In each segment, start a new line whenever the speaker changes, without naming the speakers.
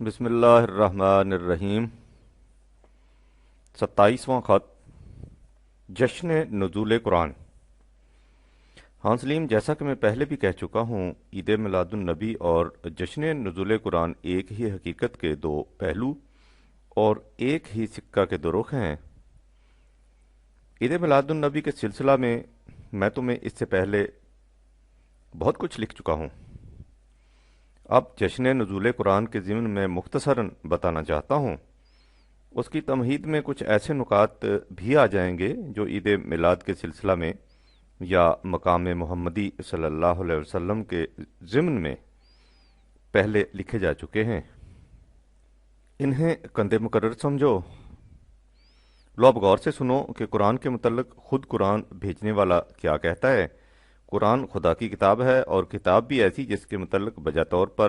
بسم اللہ الرحمن الرحیم۔ 27واں خط جشن نزول قرآن۔ ہاں سلیم، جیسا کہ میں پہلے بھی کہہ چکا ہوں، عید میلاد النبی اور جشن نزول قرآن ایک ہی حقیقت کے دو پہلو اور ایک ہی سکہ کے دو رخ ہیں۔ عید میلاد النبی کے سلسلہ میں تمہیں اس سے پہلے بہت کچھ لکھ چکا ہوں۔ اب جشن نزول قرآن کے ضمن میں مختصراً بتانا چاہتا ہوں۔ اس کی تمہید میں کچھ ایسے نکات بھی آ جائیں گے جو عید میلاد کے سلسلہ میں یا مقام محمدی صلی اللہ علیہ وسلم کے ضمن میں پہلے لکھے جا چکے ہیں۔ انہیں کندِ مقرر سمجھو۔ لو اب غور سے سنو کہ قرآن کے متعلق خود قرآن بھیجنے والا کیا کہتا ہے۔ قرآن خدا کی کتاب ہے، اور کتاب بھی ایسی جس کے متعلق بجا طور پر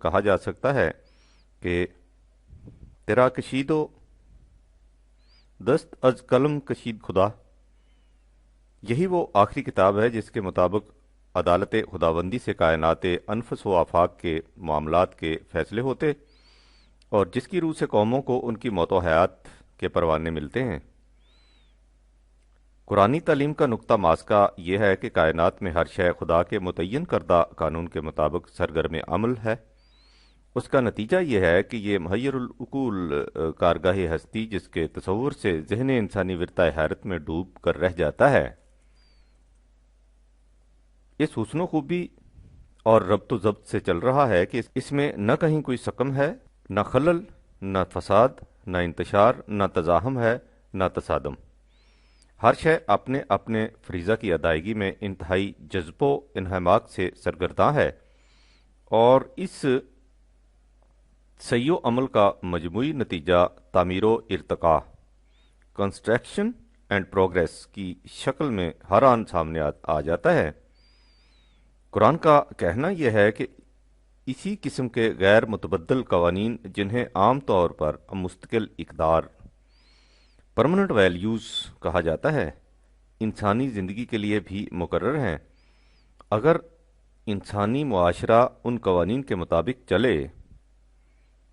کہا جا سکتا ہے کہ تیرا کشید و دست از قلم کشید خدا۔ یہی وہ آخری کتاب ہے جس کے مطابق عدالت خداوندی سے کائنات انفس و آفاق کے معاملات کے فیصلے ہوتے، اور جس کی روح سے قوموں کو ان کی موت و حیات کے پروانے ملتے ہیں۔ قرآنی تعلیم کا نقطہ ماسکہ یہ ہے کہ کائنات میں ہر شے خدا کے متعین کردہ قانون کے مطابق سرگرم عمل ہے۔ اس کا نتیجہ یہ ہے کہ یہ محیر العقول کارگاہ ہستی جس کے تصور سے ذہن انسانی ورطۂ حیرت میں ڈوب کر رہ جاتا ہے، اس حسن و خوبی اور ربط و ضبط سے چل رہا ہے کہ اس میں نہ کہیں کوئی سقم ہے، نہ خلل، نہ فساد، نہ انتشار، نہ تزاحم ہے، نہ تصادم۔ ہر شے اپنے اپنے فریضہ کی ادائیگی میں انتہائی جذب و انہماک سے سرگرداں ہے، اور اس سعی و عمل کا مجموعی نتیجہ تعمیر و ارتقاء، کنسٹرکشن اینڈ پروگریس کی شکل میں ہر آن سامنے آ جاتا ہے۔ قرآن کا کہنا یہ ہے کہ اسی قسم کے غیر متبدل قوانین، جنہیں عام طور پر مستقل اقدار پرماننٹ ویلیوز کہا جاتا ہے، انسانی زندگی کے لیے بھی مقرر ہیں۔ اگر انسانی معاشرہ ان قوانین کے مطابق چلے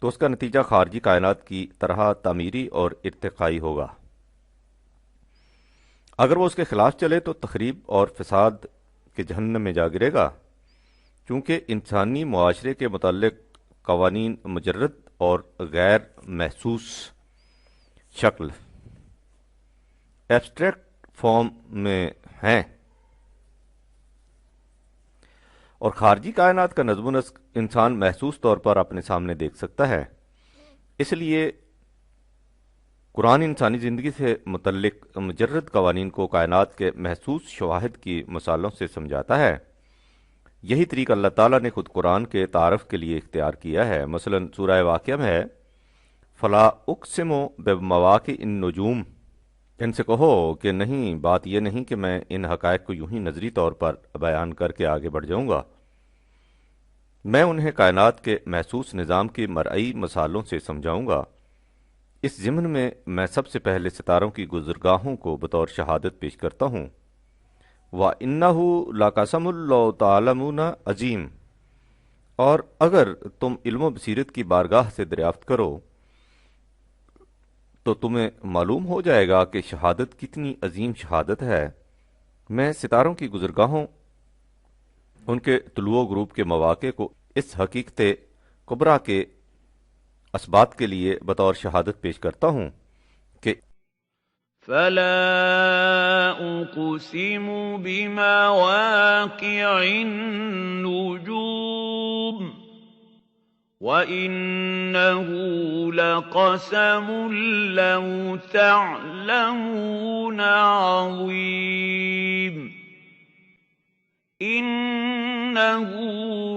تو اس کا نتیجہ خارجی کائنات کی طرح تعمیری اور ارتقائی ہوگا۔ اگر وہ اس کے خلاف چلے تو تخریب اور فساد کے جہنم میں جا گرے گا، چونکہ انسانی معاشرے کے متعلق قوانین مجرد اور غیر محسوس شکل ایبسٹریکٹ فارم میں ہیں، اور خارجی کائنات کا نظم و نسق انسان محسوس طور پر اپنے سامنے دیکھ سکتا ہے۔ اس لیے قرآن انسانی زندگی سے متعلق مجرد قوانین کو کائنات کے محسوس شواہد کی مثالوں سے سمجھاتا ہے۔ یہی طریقہ اللہ تعالیٰ نے خود قرآن کے تعارف کے لیے اختیار کیا ہے۔ مثلا سورہ واقعہ میں ہے فَلَا أُقْسِمُ بِمَوَاقِعِ النُّجُومِ، ان سے کہو کہ نہیں، بات یہ نہیں کہ میں ان حقائق کو یوں ہی نظری طور پر بیان کر کے آگے بڑھ جاؤں گا، میں انہیں کائنات کے محسوس نظام کی مرئی مثالوں سے سمجھاؤں گا۔ اس ضمن میں سب سے پہلے ستاروں کی گزرگاہوں کو بطور شہادت پیش کرتا ہوں۔ وَإِنَّهُ لَقَسَمٌ لَوْ تَعْلَمُونَ عظیم، اور اگر تم علم و بصیرت کی بارگاہ سے دریافت کرو تو تمہیں معلوم ہو جائے گا کہ شہادت کتنی عظیم شہادت ہے۔ میں ستاروں کی گزرگاہوں، ان کے طلوع و غروب کے مواقع کو اس حقیقت کبریٰ کے اثبات کے لیے بطور شہادت پیش کرتا ہوں کہ
فَلَا أُقْسِمُ بِمَوَاقِعِ النُّجُومِ وَإِنَّهُ لَقَسَمٌ لَّوْ تَعْلَمُونَ عَظِيمٌ إِنَّهُ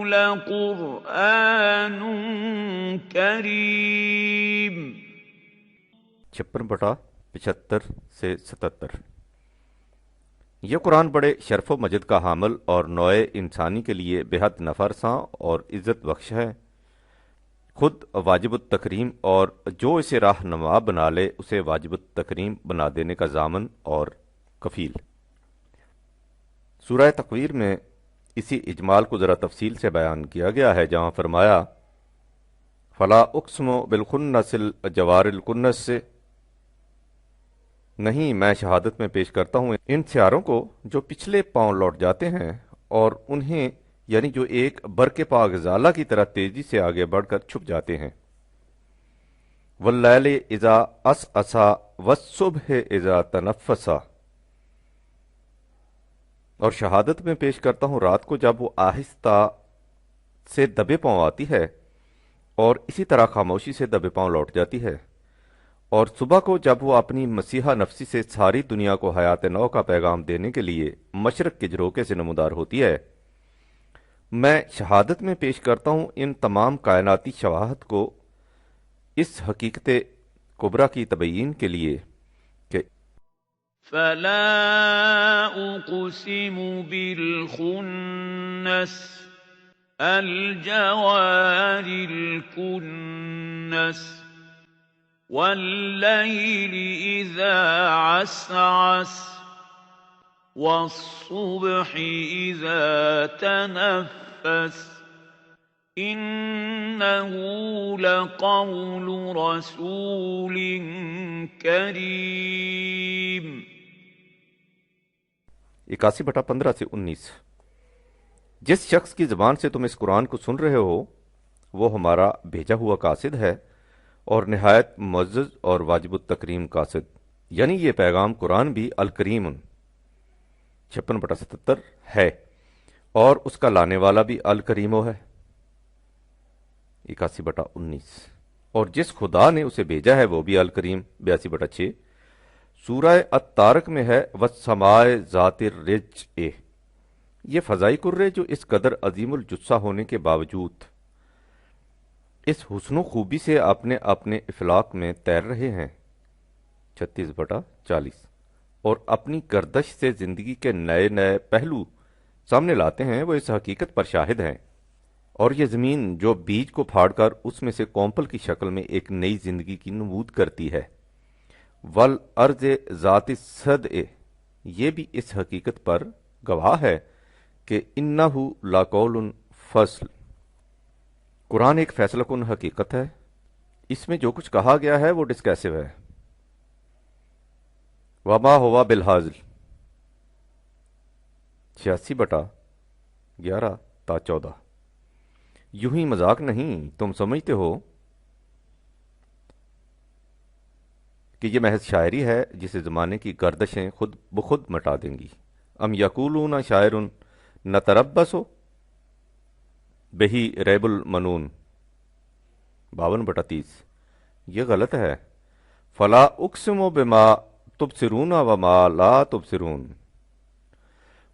لَقُرْآنٌ کریم۔
56/75 سے 77۔ یہ قرآن بڑے شرف و مجد کا حامل اور نوع انسانی کے لیے بے حد نفع رساں اور عزت بخش ہے، خود واجب التکریم، اور جو اسے راہنما بنا لے اسے واجب التکریم بنا دینے کا ضامن اور کفیل۔ سورہ تکویر میں اسی اجمال کو ذرا تفصیل سے بیان کیا گیا ہے، جہاں فرمایا فلا اقسم بالخنس الجوار الکنس سے، نہیں میں شہادت میں پیش کرتا ہوں ان سیاروں کو جو پچھلے پاؤں لوٹ جاتے ہیں اور انہیں یعنی جو ایک برق پاغزالہ کی طرح تیزی سے آگے بڑھ کر چھپ جاتے ہیں۔ واللیل اذا عسعسا والصبح اذا تنفسا، اور شہادت میں پیش کرتا ہوں رات کو جب وہ آہستہ سے دبے پاؤں آتی ہے اور اسی طرح خاموشی سے دبے پاؤں لوٹ جاتی ہے، اور صبح کو جب وہ اپنی مسیحا نفسی سے ساری دنیا کو حیات نو کا پیغام دینے کے لیے مشرق کے جھروکے سے نمودار ہوتی ہے۔ میں شہادت میں پیش کرتا ہوں ان تمام کائناتی شواہد کو اس حقیقت کبریٰ کی تبیین کے لیے کہ
فلا اقسم بالخنس الجوار الكنس والليل اذا عسعس والصبح اذا تنفس انه لقول رسول کریم۔
81/15 سے 19۔ جس شخص کی زبان سے تم اس قرآن کو سن رہے ہو وہ ہمارا بھیجا ہوا قاصد ہے اور نہایت معزز اور واجب التکریم قاصد، یعنی یہ پیغام قرآن بھی الکریم 56/77 ہے اور اس کا لانے والا بھی الکریمو ہے 81/19۔ اور جس خدا نے اسے بھیجا ہے وہ بھی الکریم 82/6۔ سورہ الطارق میں ہے والسماء ذات الرجع، یہ فضائی کرے جو اس قدر عظیم الجثہ ہونے کے باوجود اس حسن و خوبی سے اپنے اپنے افلاق میں تیر رہے ہیں 36/40، اور اپنی گردش سے زندگی کے نئے نئے پہلو سامنے لاتے ہیں، وہ اس حقیقت پر شاہد ہیں۔ اور یہ زمین جو بیج کو پھاڑ کر اس میں سے کومپل کی شکل میں ایک نئی زندگی کی نمود کرتی ہے، والارض ذات الصدع، یہ بھی اس حقیقت پر گواہ ہے کہ انہ لقول فصل، قرآن ایک فیصلہ کن حقیقت ہے، اس میں جو کچھ کہا گیا ہے وہ ڈسکیسو ہے۔ وما ہوا بالحاضل 86/11 تا 14، یوں ہی مذاق نہیں، تم سمجھتے ہو کہ یہ محض شاعری ہے جسے زمانے کی گردشیں خود بخود مٹا دیں گی۔ ام یقولون شاعر نتربص بہی ریب المنون 52/30، یہ غلط ہے۔ فلا اقسم بما تبصرون وما لا تبصرون،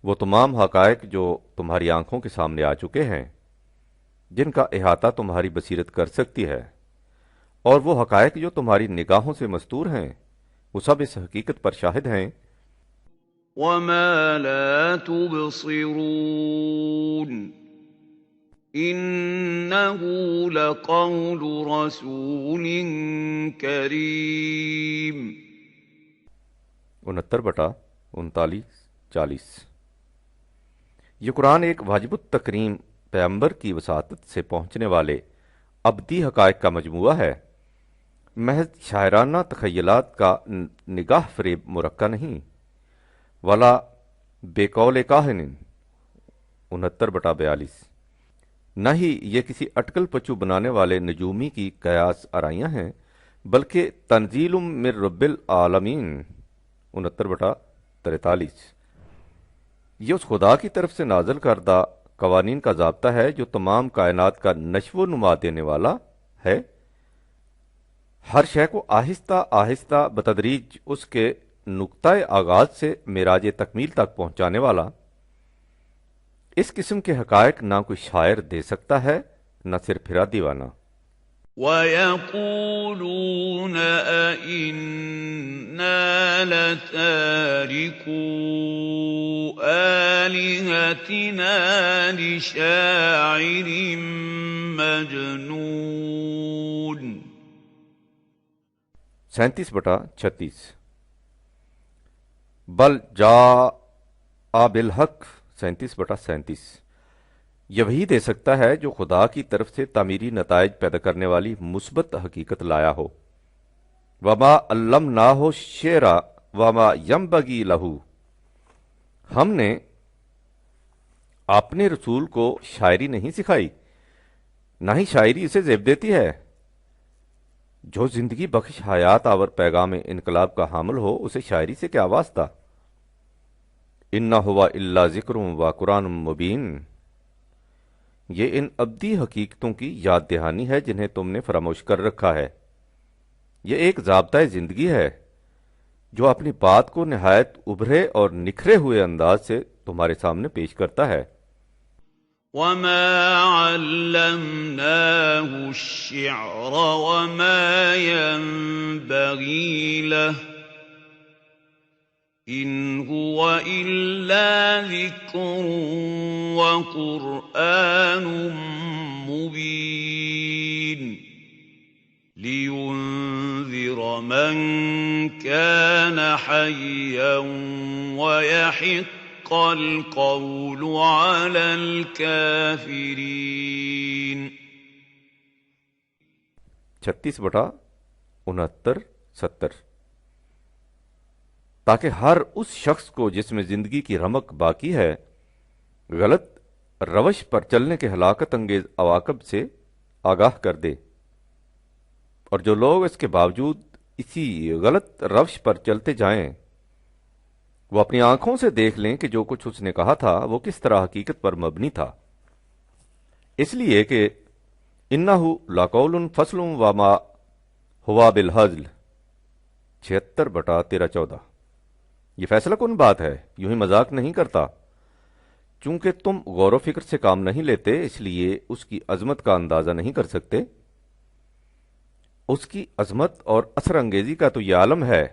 وہ تمام حقائق جو تمہاری آنکھوں کے سامنے آ چکے ہیں، جن کا احاطہ تمہاری بصیرت کر سکتی ہے، اور وہ حقائق جو تمہاری نگاہوں سے مستور ہیں، وہ سب اس حقیقت پر شاہد ہیں۔
وما لا تبصرون انه لقول رسول کریم
69/39-40، یہ قرآن ایک واجب التکریم پیغمبر کی وساطت سے پہنچنے والے ابدی حقائق کا مجموعہ ہے، محض شاعرانہ تخیلات کا نگاہ فریب مرقع نہیں۔ ولا بے قول کاہن 69/42، نہ ہی یہ کسی اٹکل پچو بنانے والے نجومی کی قیاس آرائیاں ہیں، بلکہ تنزیل من رب العالمین 69/43، یہ اس خدا کی طرف سے نازل کردہ قوانین کا ضابطہ ہے جو تمام کائنات کا نشو و نما دینے والا ہے، ہر شے کو آہستہ آہستہ بتدریج اس کے نقطۂ آغاز سے معراج تکمیل تک پہنچانے والا۔ اس قسم کے حقائق نہ کوئی شاعر دے سکتا ہے نہ صرف پھرا دیوانہ۔
وَيَقُولُونَ أَإِنَّا لَتَارِكُو آلِهَتِنَا لِشَاعِرٍ مَجْنُونٍ
37/36، بل جاء بالحق 37/37، یہ وہی دے سکتا ہے جو خدا کی طرف سے تعمیری نتائج پیدا کرنے والی مثبت حقیقت لایا ہو۔ وما علمناہ الشعر وما ینبغی لہ، ہم نے اپنے رسول کو شاعری نہیں سکھائی، نہ ہی شاعری اسے زیب دیتی ہے۔ جو زندگی بخش حیات آور پیغام انقلاب کا حامل ہو اسے شاعری سے کیا واسطہ؟ انہ ہوا الا ذکر و قرآن مبین، یہ ان ابدی حقیقتوں کی یاد دہانی ہے جنہیں تم نے فراموش کر رکھا ہے۔ یہ ایک ضابطۂ زندگی ہے جو اپنی بات کو نہایت ابھرے اور نکھرے ہوئے انداز سے تمہارے سامنے پیش کرتا ہے۔
وما علمناه الشعر وما ينبغي له إن هو إلا ذكر وقرآن مبين لينذر من كان حيا ويحق القول على الكافرين۔
36/69-70، تاکہ ہر اس شخص کو جس میں زندگی کی رمق باقی ہے غلط روش پر چلنے کے ہلاکت انگیز عواقب سے آگاہ کر دے، اور جو لوگ اس کے باوجود اسی غلط روش پر چلتے جائیں وہ اپنی آنکھوں سے دیکھ لیں کہ جو کچھ اس نے کہا تھا وہ کس طرح حقیقت پر مبنی تھا، اس لیے کہ انہ لقول فصل وما ہوا بالہزل۔ 76/13-14، یہ فیصلہ کن بات ہے، یوں ہی مذاق نہیں کرتا۔ چونکہ تم غور و فکر سے کام نہیں لیتے اس لیے اس کی عظمت کا اندازہ نہیں کر سکتے۔ اس کی عظمت اور اثر انگیزی کا تو یہ عالم ہے۔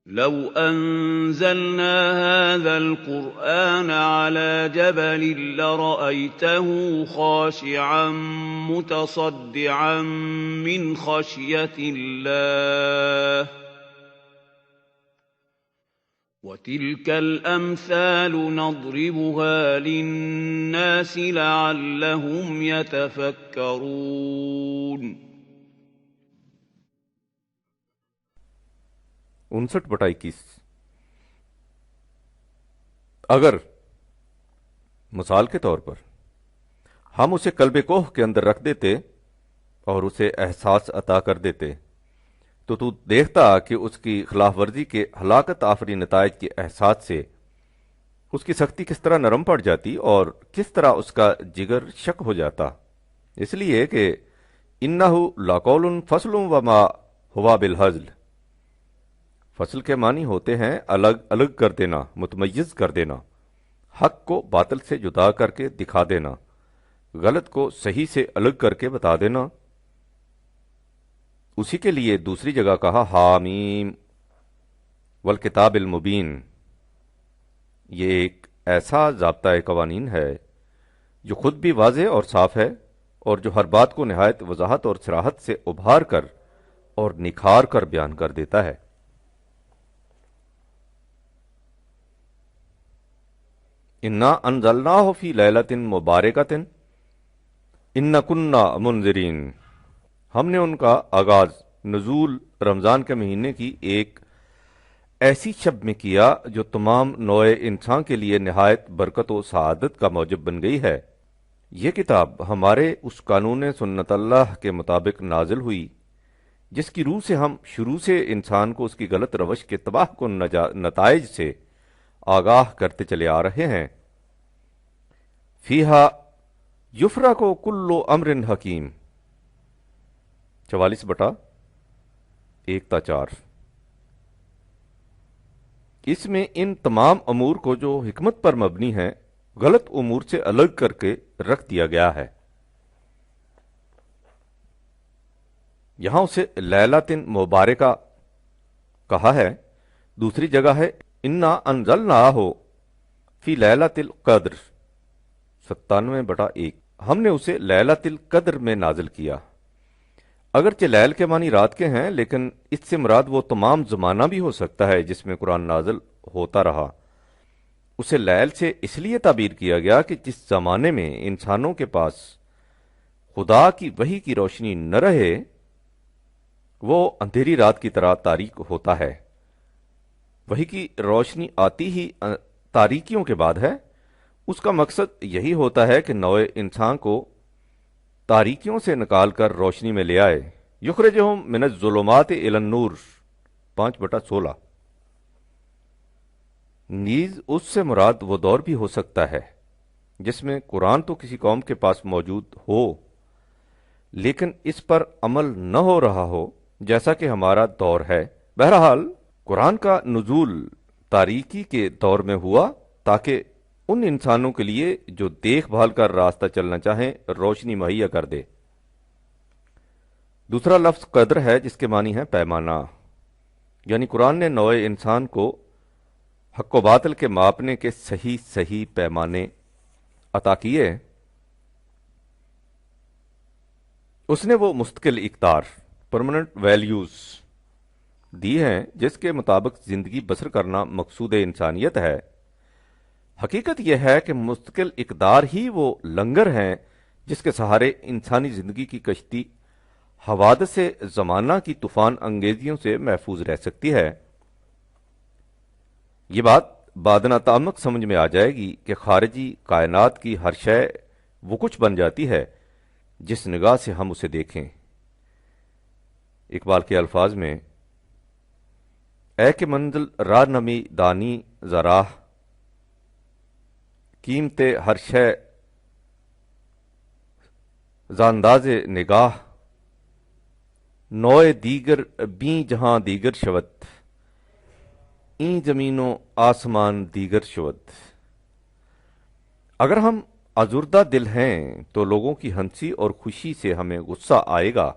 لو أنزلنا هذا القرآن على جبل لرأيته خاشعا متصدعا من خشية الله وتلك الأمثال نضربها للناس لعلهم يتفكرون۔
59/21، اگر مثال کے طور پر ہم اسے قلب کوہ کے اندر رکھ دیتے اور اسے احساس عطا کر دیتے تو دیکھتا کہ اس کی خلاف ورزی کے ہلاکت آفری نتائج کے احساس سے اس کی سختی کس طرح نرم پڑ جاتی اور کس طرح اس کا جگر شک ہو جاتا، اس لیے کہ انہ لقول فصل وما ہوا بالہزل۔ فصل کے معنی ہوتے ہیں الگ الگ کر دینا، متمیز کر دینا، حق کو باطل سے جدا کر کے دکھا دینا، غلط کو صحیح سے الگ کر کے بتا دینا۔ اسی کے لیے دوسری جگہ کہا حامیم والکتاب المبین۔ یہ ایک ایسا ضابطۂ قوانین ہے جو خود بھی واضح اور صاف ہے اور جو ہر بات کو نہایت وضاحت اور صراحت سے ابھار کر اور نکھار کر بیان کر دیتا ہے۔ انا انزلناہ فی لیلۃ مبارکۃ انا کنا منذرین، ہم نے ان کا آغاز نزول رمضان کے مہینے کی ایک ایسی شب میں کیا جو تمام نوع انسان کے لیے نہایت برکت و سعادت کا موجب بن گئی ہے۔ یہ کتاب ہمارے اس قانون سنت اللہ کے مطابق نازل ہوئی جس کی روح سے ہم شروع سے انسان کو اس کی غلط روش کے تباہ کن نتائج سے آگاہ کرتے چلے آ رہے ہیں۔ فیہا یفرق کل امر حکیم، 44/1-4، اس میں ان تمام امور کو جو حکمت پر مبنی ہیں غلط امور سے الگ کر کے رکھ دیا گیا ہے۔ یہاں اسے لیلۃ مبارکہ کہا ہے، دوسری جگہ ہے انا انزلناہ فی لیلۃ القدر، 97/1، ہم نے اسے لیلۃ القدر میں نازل کیا۔ اگرچہ لیل کے معنی رات کے ہیں لیکن اس سے مراد وہ تمام زمانہ بھی ہو سکتا ہے جس میں قرآن نازل ہوتا رہا، اسے لیل سے اس لیے تعبیر کیا گیا کہ جس زمانے میں انسانوں کے پاس خدا کی وحی کی روشنی نہ رہے وہ اندھیری رات کی طرح تاریک ہوتا ہے۔ وحی کی روشنی آتی ہی تاریکیوں کے بعد ہے۔ اس کا مقصد یہی ہوتا ہے کہ نوع انسان کو تاریکیوں سے نکال کر روشنی میں لے آئے۔ یخرجہم من الظلمات الی النور 5/16۔ نیز اس سے مراد وہ دور بھی ہو سکتا ہے جس میں قرآن تو کسی قوم کے پاس موجود ہو لیکن اس پر عمل نہ ہو رہا ہو، جیسا کہ ہمارا دور ہے۔ بہرحال قرآن کا نزول تاریکی کے دور میں ہوا تاکہ ان انسانوں کے لیے جو دیکھ بھال کر راستہ چلنا چاہیں روشنی مہیا کر دے۔ دوسرا لفظ قدر ہے جس کے معنی ہے پیمانہ، یعنی قرآن نے نوع انسان کو حق و باطل کے ماپنے کے صحیح پیمانے عطا کیے۔ اس نے وہ مستقل اقدار پرماننٹ ویلیوز دی ہیں جس کے مطابق زندگی بسر کرنا مقصود انسانیت ہے۔ حقیقت یہ ہے کہ مستقل اقدار ہی وہ لنگر ہیں جس کے سہارے انسانی زندگی کی کشتی حوادث زمانہ کی طوفان انگیزیوں سے محفوظ رہ سکتی ہے۔ یہ بات بادنا تعمق سمجھ میں آ جائے گی کہ خارجی کائنات کی ہر شے وہ کچھ بن جاتی ہے جس نگاہ سے ہم اسے دیکھیں۔ اقبال کے الفاظ میں، اے کہ منزل راہ نمی دانی زراہ، قیمت ہر شے زانداز نگاہ، نوع دیگر بیں جہاں دیگر شود، این زمین و آسمان دیگر شود۔ اگر ہم آزردہ دل ہیں تو لوگوں کی ہنسی اور خوشی سے ہمیں غصہ آئے گا۔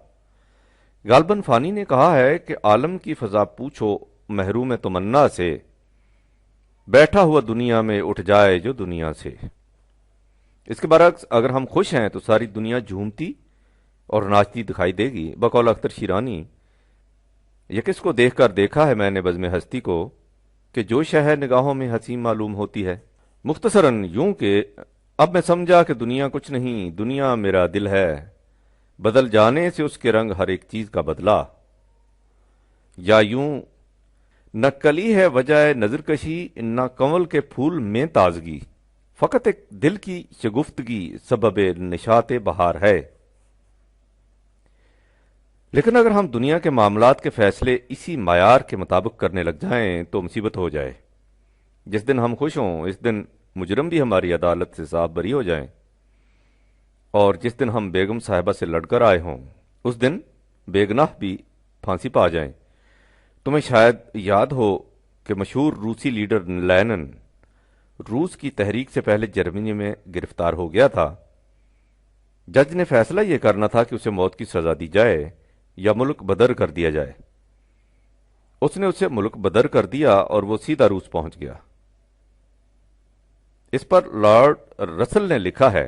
غالباً فانی نے کہا ہے کہ عالم کی فضا پوچھو محروم تمنا سے، بیٹھا ہوا دنیا میں اٹھ جائے جو دنیا سے۔ اس کے برعکس اگر ہم خوش ہیں تو ساری دنیا جھومتی اور ناچتی دکھائی دے گی۔ بقول اختر شیرانی، یہ کس کو دیکھ کر دیکھا ہے میں نے بزم ہستی کو کہ جو شہر نگاہوں میں حسین معلوم ہوتی ہے۔ مختصراً یوں کہ اب میں سمجھا کہ دنیا کچھ نہیں، دنیا میرا دل ہے، بدل جانے سے اس کے رنگ ہر ایک چیز کا بدلا۔ یا یوں، نہ کلی ہے وجہ نظر کشی، نہ کنول کے پھول میں تازگی، فقط ایک دل کی شگفتگی سبب نشاط بہار ہے۔ لیکن اگر ہم دنیا کے معاملات کے فیصلے اسی معیار کے مطابق کرنے لگ جائیں تو مصیبت ہو جائے۔ جس دن ہم خوش ہوں اس دن مجرم بھی ہماری عدالت سے صاف بری ہو جائیں، اور جس دن ہم بیگم صاحبہ سے لڑ کر آئے ہوں اس دن بے گناہ بھی پھانسی پا جائیں۔ تمہیں شاید یاد ہو کہ مشہور روسی لیڈر لینن روس کی تحریک سے پہلے جرمنی میں گرفتار ہو گیا تھا۔ جج نے فیصلہ یہ کرنا تھا کہ اسے موت کی سزا دی جائے یا ملک بدر کر دیا جائے۔ اس نے اسے ملک بدر کر دیا اور وہ سیدھا روس پہنچ گیا۔ اس پر لارڈ رسل نے لکھا ہے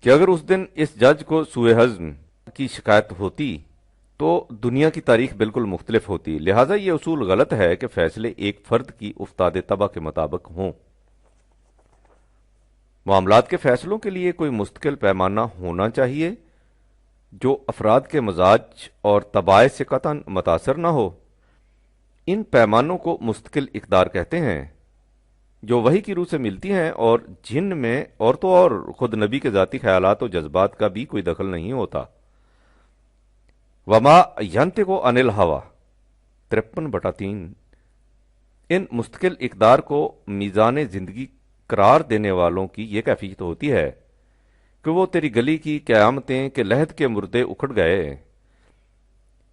کہ اگر اس دن اس جج کو سوء ہضم کی شکایت ہوتی تو دنیا کی تاریخ بالکل مختلف ہوتی۔ لہٰذا یہ اصول غلط ہے کہ فیصلے ایک فرد کی افتاد طبع کے مطابق ہوں۔ معاملات کے فیصلوں کے لیے کوئی مستقل پیمانہ ہونا چاہیے جو افراد کے مزاج اور طبائع سے قطعاً متاثر نہ ہو۔ ان پیمانوں کو مستقل اقدار کہتے ہیں جو وحی کی روح سے ملتی ہیں اور جن میں اور تو اور خود نبی کے ذاتی خیالات و جذبات کا بھی کوئی دخل نہیں ہوتا۔ وما ینطق عن الہوی 53/3۔ ان مستقل اقدار کو میزان زندگی قرار دینے والوں کی یہ کیفیت ہوتی ہے کہ وہ تیری گلی کی قیامتیں کہ لحد کے مردے اکھڑ گئے۔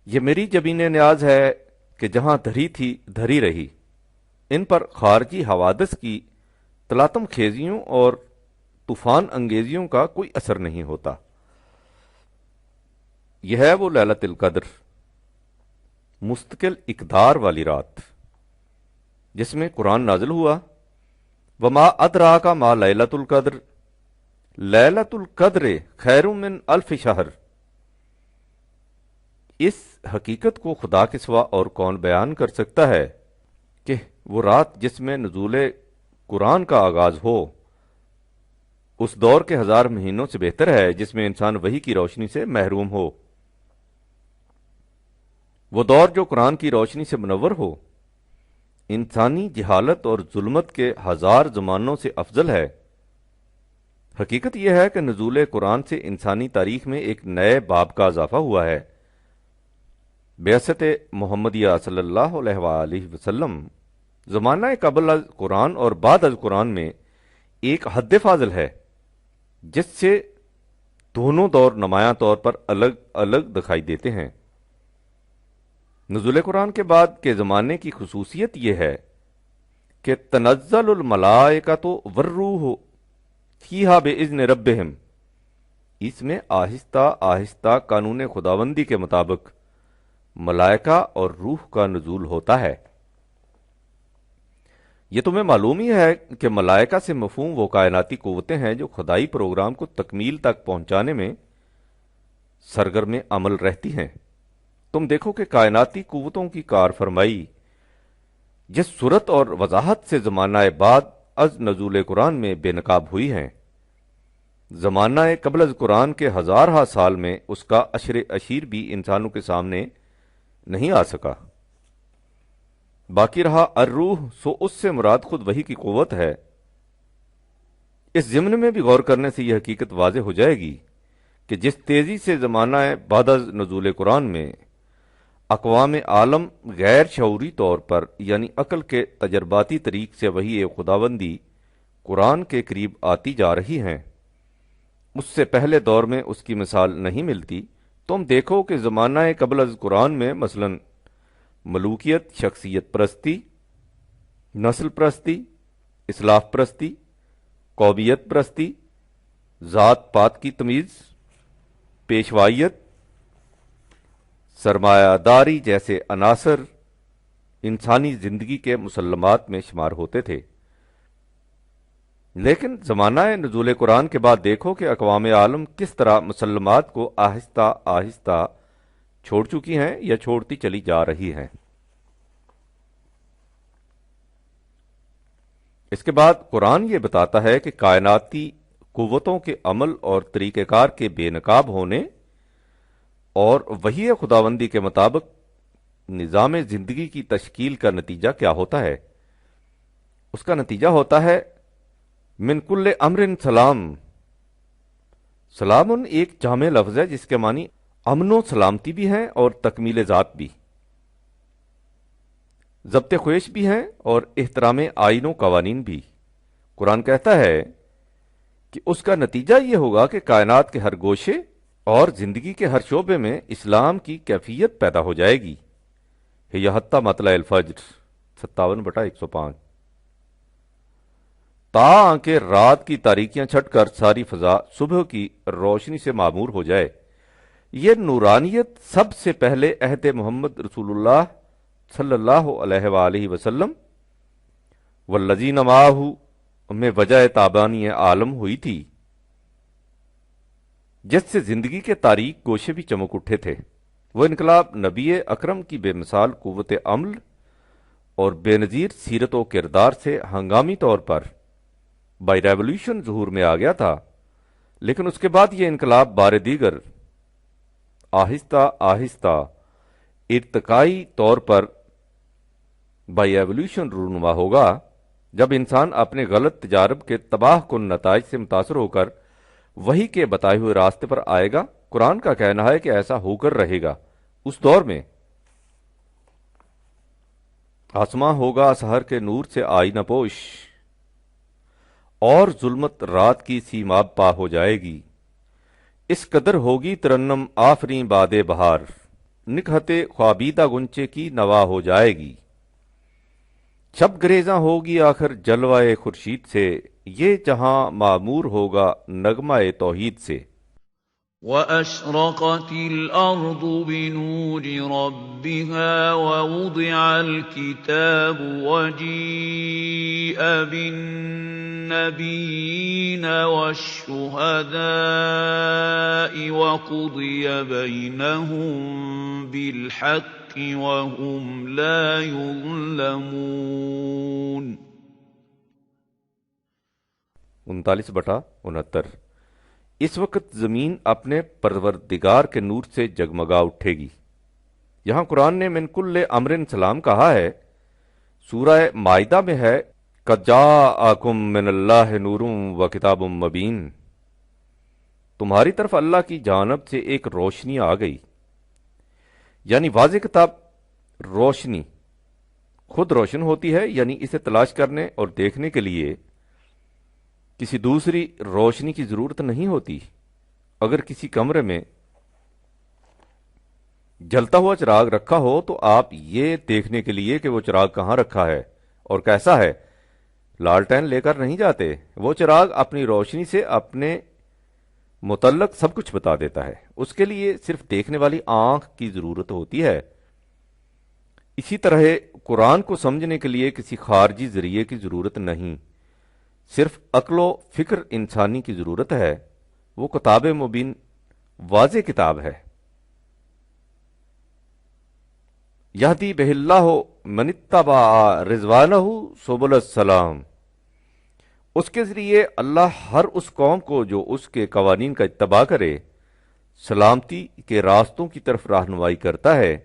یہ میری جبین نیاز ہے کہ جہاں دھری تھی دھری رہی۔ ان پر خارجی حوادث کی تلاطم خیزیوں اور طوفان انگیزیوں کا کوئی اثر نہیں ہوتا۔ یہ ہے وہ لیلۃ القدر، مستقل اقدار والی رات جس میں قرآن نازل ہوا۔ وما ادراک ما لیلۃ القدر، لیلۃ القدر خیر من الف شہر۔ اس حقیقت کو خدا کے سوا اور کون بیان کر سکتا ہے کہ وہ رات جس میں نزول قرآن کا آغاز ہو اس دور کے 1000 مہینوں سے بہتر ہے جس میں انسان وحی کی روشنی سے محروم ہو۔ وہ دور جو قرآن کی روشنی سے منور ہو انسانی جہالت اور ظلمت کے 1000 زمانوں سے افضل ہے۔ حقیقت یہ ہے کہ نزول قرآن سے انسانی تاریخ میں ایک نئے باب کا اضافہ ہوا ہے۔ بعثت محمدیہ صلی اللہ علیہ وآلہ وسلم زمانہ قبل از قرآن اور بعد از قرآن میں ایک حد فاضل ہے جس سے دونوں دور نمایاں طور پر الگ الگ دکھائی دیتے ہیں۔ نزول قرآن کے بعد کے زمانے کی خصوصیت یہ ہے کہ تنزل الملائکۃ والروح فیہا بإذن ربہم، اس میں آہستہ آہستہ قانون خداوندی کے مطابق ملائکہ اور روح کا نزول ہوتا ہے۔ یہ تمہیں معلوم ہی ہے کہ ملائکہ سے مفہوم وہ کائناتی قوتیں ہیں جو خدائی پروگرام کو تکمیل تک پہنچانے میں سرگرم عمل رہتی ہیں۔ تم دیکھو کہ کائناتی قوتوں کی کار فرمائی جس صورت اور وضاحت سے زمانہ بعد از نزول قرآن میں بے نقاب ہوئی ہیں، زمانہ قبل از قرآن کے 1000 سال میں اس کا عشر اشیر بھی انسانوں کے سامنے نہیں آ سکا۔ باقی رہا الروح، سو اس سے مراد خود وحی کی قوت ہے۔ اس ضمن میں بھی غور کرنے سے یہ حقیقت واضح ہو جائے گی کہ جس تیزی سے زمانہ بعد از نزول قرآن میں اقوام عالم غیر شعوری طور پر یعنی عقل کے تجرباتی طریق سے وحی خداوندی قرآن کے قریب آتی جا رہی ہیں، اس سے پہلے دور میں اس کی مثال نہیں ملتی۔ تم دیکھو کہ زمانہ قبل از قرآن میں مثلا ملوکیت، شخصیت پرستی، نسل پرستی، اسلاف پرستی، قومیت پرستی، ذات پات کی تمیز، پیشوائیت، سرمایہ داری جیسے عناصر انسانی زندگی کے مسلمات میں شمار ہوتے تھے۔ لیکن زمانہ نزول قرآن کے بعد دیکھو کہ اقوام عالم کس طرح مسلمات کو آہستہ آہستہ چھوڑ چکی ہیں یا چھوڑتی چلی جا رہی ہیں۔ اس کے بعد قرآن یہ بتاتا ہے کہ کائناتی قوتوں کے عمل اور طریقہ کار کے بے نقاب ہونے اور وحی خداوندی کے مطابق نظام زندگی کی تشکیل کا نتیجہ کیا ہوتا ہے۔ اس کا نتیجہ ہوتا ہے من کل امر سلام۔ سلام ایک جامع لفظ ہے جس کے معنی امن و سلامتی بھی ہیں اور تکمیل ذات بھی، ضبط خویش بھی ہیں اور احترام آئین و قوانین بھی۔ قرآن کہتا ہے کہ اس کا نتیجہ یہ ہوگا کہ کائنات کے ہر گوشے اور زندگی کے ہر شعبے میں اسلام کی کیفیت پیدا ہو جائے گی۔ یہ حتی مطلع الفجر 57/105۔ تاں کہ رات کی تاریکیاں چھٹ کر ساری فضا صبح کی روشنی سے معمور ہو جائے۔ یہ نورانیت سب سے پہلے عہد محمد رسول اللہ صلی اللہ علیہ وآلہ وسلم والذین معہ میں وجہ تابانی عالم ہوئی تھی، جس سے زندگی کے تاریک گوشے بھی چمک اٹھے تھے۔ وہ انقلاب نبی اکرم کی بے مثال قوت عمل اور بے نظیر سیرت و کردار سے ہنگامی طور پر بائی ریولوشن ظہور میں آ گیا تھا، لیکن اس کے بعد یہ انقلاب بار دیگر آہستہ آہستہ ارتقائی طور پر بائی ایولیوشن رونما ہوگا جب انسان اپنے غلط تجارب کے تباہ کن نتائج سے متاثر ہو کر وحی کے بتائے ہوئے راستے پر آئے گا۔ قرآن کا کہنا ہے کہ ایسا ہو کر رہے گا۔ اس دور میں آسماں ہوگا سحر کے نور سے آئینہ پوش اور ظلمت رات کی سیماب پا ہو جائے گی۔ اس قدر ہوگی ترنم آفریں باد بہار، نکہت خوابیدہ گنچے کی نوا ہو جائے گی۔ شب گریزاں ہوگی آخر جلوہ خورشید سے، یہ جہاں معمور ہوگا نغمہ توحید سے۔
وَأَشْرَقَتِ الْأَرْضُ بِنُورِ رَبِّهَا وَوُضِعَ الْكِتَابُ وَجِيءَ بِالنَّبِيِّينَ وَالشُّهَدَاءِ وَقُضِيَ بَيْنَهُم بِالْحَقِّ وَهُمْ لَا يُظْلَمُونَ۔
39/69۔ اس وقت زمین اپنے پروردگار کے نور سے جگمگا اٹھے گی۔ یہاں قرآن نے من کل امر سلام کہا ہے۔ سورہ مائدہ میں ہے قد جاءکم من اللہ نور و کتاب مبین، تمہاری طرف اللہ کی جانب سے ایک روشنی آ گئی، یعنی واضح کتاب۔ روشنی خود روشن ہوتی ہے، یعنی اسے تلاش کرنے اور دیکھنے کے لیے کسی دوسری روشنی کی ضرورت نہیں ہوتی۔ اگر کسی کمرے میں جلتا ہوا چراغ رکھا ہو تو آپ یہ دیکھنے کے لیے کہ وہ چراغ کہاں رکھا ہے اور کیسا ہے لالٹین لے کر نہیں جاتے۔ وہ چراغ اپنی روشنی سے اپنے متعلق سب کچھ بتا دیتا ہے، اس کے لیے صرف دیکھنے والی آنکھ کی ضرورت ہوتی ہے۔ اسی طرح قرآن کو سمجھنے کے لیے کسی خارجی ذریعے کی ضرورت نہیں، صرف عقل و فکر انسانی کی ضرورت ہے۔ وہ کتاب مبین واضح کتاب ہے۔ یہدی بہ اللہ من اتبع رضوانہ سبل السلام، اس کے ذریعے اللہ ہر اس قوم کو جو اس کے قوانین کا اتباع کرے سلامتی کے راستوں کی طرف رہنمائی کرتا ہے۔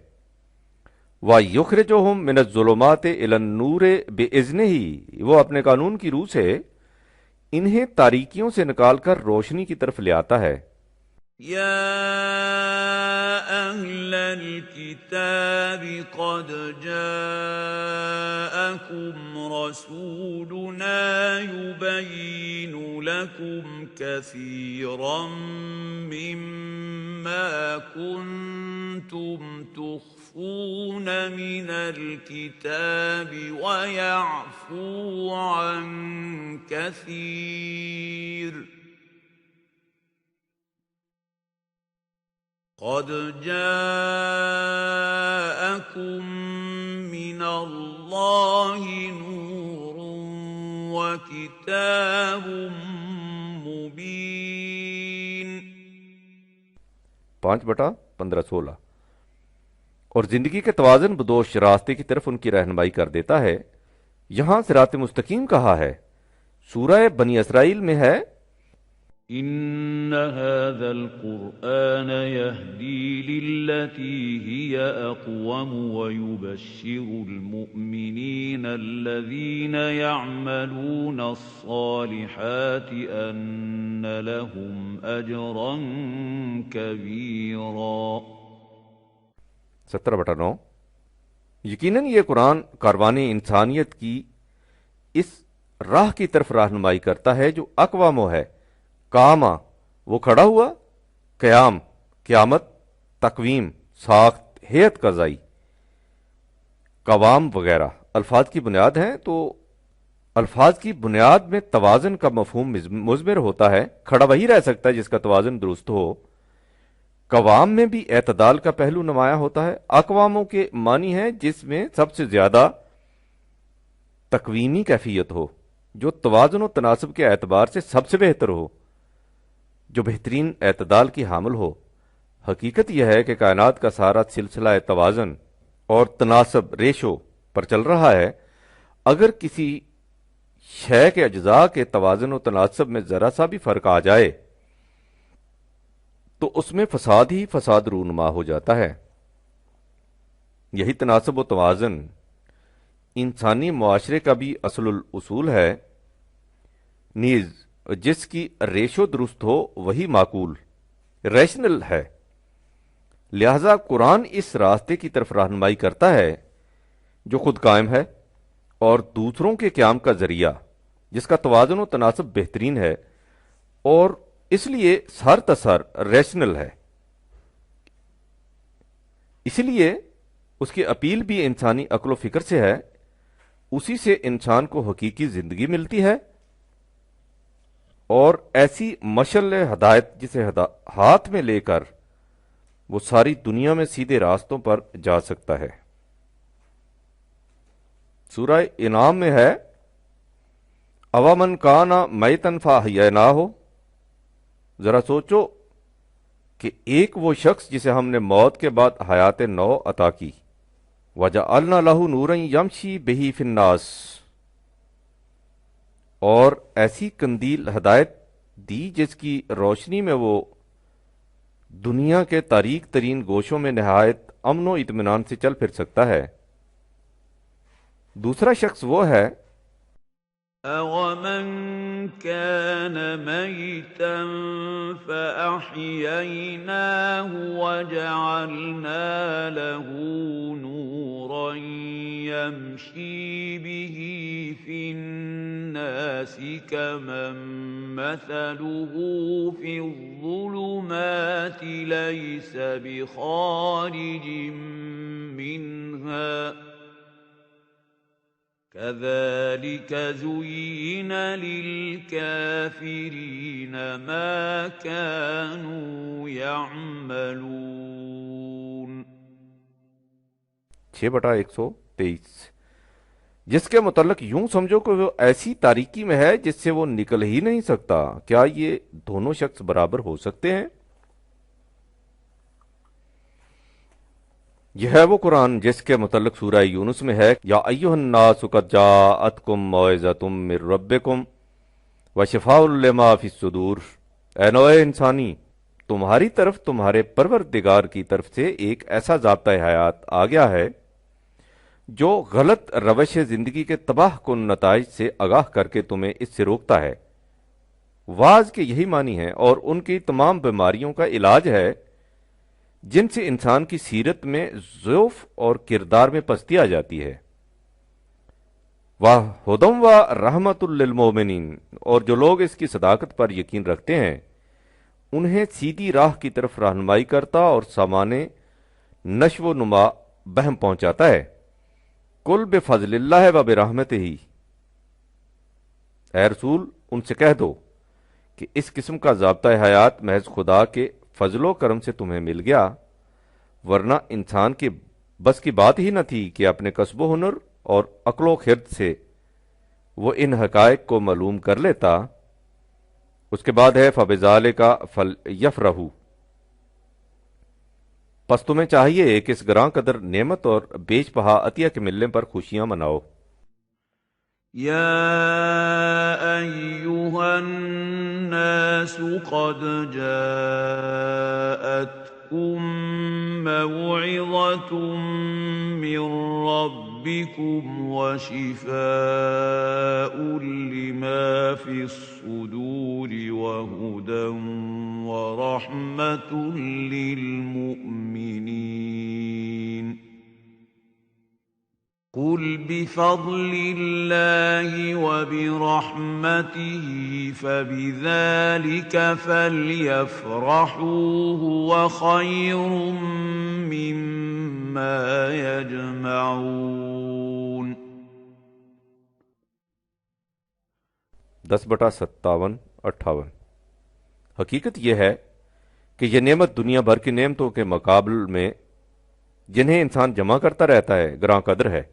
وَيُخْرِجُهُم مِّنَ الظُّلُمَاتِ إِلَى النُّورِ بِإِذْنِهِ، وہ اپنے قانون کی روح سے انہیں تاریکیوں سے نکال کر روشنی کی طرف لے آتا ہے۔
يا أهل الكتاب قد جاءكم رسولنا يبين لكم كثيرا مما كنتم تخفون من الكتاب ويعفو عن كثير قد جاءكم من الله نور وكتاب مبين
5/15-16۔ اور زندگی کے توازن بدوش راستے کی طرف ان کی رہنمائی کر دیتا ہے۔ یہاں صراط مستقیم کہا ہے۔ سورہ بنی اسرائیل میں ہے
إن هذا القرآن يهدي للتي هي أقوم ويبشر المؤمنين الذين يعملون الصالحات أن لهم أجرا كبيرا
17/9۔ یقیناً یہ قرآن کاروان انسانیت کی اس راہ کی طرف رہنمائی کرتا ہے جو اقوام ہے۔ قاما وہ کھڑا ہوا، قیام قیامت، تقویم ساخت، ہیئت قضائی، قوام وغیرہ الفاظ کی بنیاد ہیں، تو الفاظ کی بنیاد میں توازن کا مفہوم مضمر ہوتا ہے۔ کھڑا وہی رہ سکتا ہے جس کا توازن درست ہو۔ قوام میں بھی اعتدال کا پہلو نمایاں ہوتا ہے۔ اقواموں کے معنی ہے جس میں سب سے زیادہ تقویمی کیفیت ہو، جو توازن و تناسب کے اعتبار سے سب سے بہتر ہو، جو بہترین اعتدال کی حامل ہو۔ حقیقت یہ ہے کہ کائنات کا سارا سلسلہ توازن اور تناسب ریشو پر چل رہا ہے۔ اگر کسی شے کے اجزاء کے توازن و تناسب میں ذرا سا بھی فرق آ جائے تو اس میں فساد ہی فساد رونما ہو جاتا ہے۔ یہی تناسب و توازن انسانی معاشرے کا بھی اصل الاصول ہے، نیز جس کی ریشو درست ہو وہی معقول ریشنل ہے۔ لہذا قرآن اس راستے کی طرف رہنمائی کرتا ہے جو خود قائم ہے اور دوسروں کے قیام کا ذریعہ، جس کا توازن و تناسب بہترین ہے اور اس لیے سر تسر ریشنل ہے۔ اسی لیے اس کی اپیل بھی انسانی عقل و فکر سے ہے، اسی سے انسان کو حقیقی زندگی ملتی ہے اور ایسی مشعل ہدایت جسے ہاتھ میں لے کر وہ ساری دنیا میں سیدھے راستوں پر جا سکتا ہے۔ سورہ انعام میں ہے اوامن کان میتن فاحییناہ، ذرا سوچو کہ ایک وہ شخص جسے ہم نے موت کے بعد حیات نو عطا کی، وجعلنا لہ نورا یمشی بہ فی الناس، اور ایسی قندیل ہدایت دی جس کی روشنی میں وہ دنیا کے تاریک ترین گوشوں میں نہایت امن و اطمینان سے چل پھر سکتا ہے۔ دوسرا شخص وہ ہے
أَوَمَنْ كَانَ مَيْتًا فَأَحْيَيْنَاهُ وَجَعَلْنَا لَهُ نُورًا يَمْشِي بِهِ فِي النَّاسِ كَمَن مَّثَلُهُ فِي الظُّلُمَاتِ لَيْسَ بِخَارِجٍ مِّنْهَا كَذَلِكَ زُيِّنَ لِلْكَافِرِينَ مَا كَانُوا يَعْمَلُونَ
6/123، جس کے متعلق یوں سمجھو کہ وہ ایسی تاریکی میں ہے جس سے وہ نکل ہی نہیں سکتا۔ کیا یہ دونوں شخص برابر ہو سکتے ہیں؟ یہ ہے وہ قرآن جس کے متعلق سورہ یونس میں ہے، یا ایھا الناس قد جاءتکم موعظۃ من ربکم وشفاء لما فی الصدور۔ اے نوع انسانی، تمہاری طرف تمہارے پروردگار کی طرف سے ایک ایسا ضابطہ حیات آ گیا ہے جو غلط روش زندگی کے تباہ کن نتائج سے آگاہ کر کے تمہیں اس سے روکتا ہے۔ واعظ کے یہی معنی ہے اور ان کی تمام بیماریوں کا علاج ہے جن سے انسان کی سیرت میں ضعف اور کردار میں پستی آ جاتی ہے۔ وَهُدًى وَرَحْمَةٌ لِّلْمُؤْمِنِينَ، اور جو لوگ اس کی صداقت پر یقین رکھتے ہیں انہیں سیدھی راہ کی طرف رہنمائی کرتا اور سامانے نشو و نما بہم پہنچاتا ہے۔ قُلْ بِفَضْلِ اللَّهِ وَبِرَحْمَتِهِ، اے رسول ان سے کہہ دو کہ اس قسم کا ضابطہ حیات محض خدا کے فضل و کرم سے تمہیں مل گیا، ورنہ انسان کے بس کی بات ہی نہ تھی کہ اپنے کسب و ہنر اور عقل و خرد سے وہ ان حقائق کو معلوم کر لیتا۔ اس کے بعد ہے فَبِذَالِکَ فَلْیَفْرَحُوا، پس تمہیں چاہیے کہ اس گراں قدر نعمت اور بیش بہا عطیہ کے ملنے پر خوشیاں مناؤ۔
يَا أَيُّهَا النَّاسُ قَدْ جَاءَتْكُم مَّوْعِظَةٌ مِّن رَّبِّكُمْ وَشِفَاءٌ لِّمَا فِي الصُّدُورِ وَهُدًى وَرَحْمَةٌ لِّلْمُؤْمِنِينَ۔ قُلْ بِفَضْلِ اللَّهِ وَبِرَحْمَتِهِ فَبِذَلِكَ فَلْيَفْرَحُوا هُوَ خَيْرٌ مِّمَّا يَجْمَعُونَ۔
10/57-58، حقیقت یہ ہے کہ یہ نعمت دنیا بھر کی نعمتوں کے مقابل میں جنہیں انسان جمع کرتا رہتا ہے گراں قدر ہے۔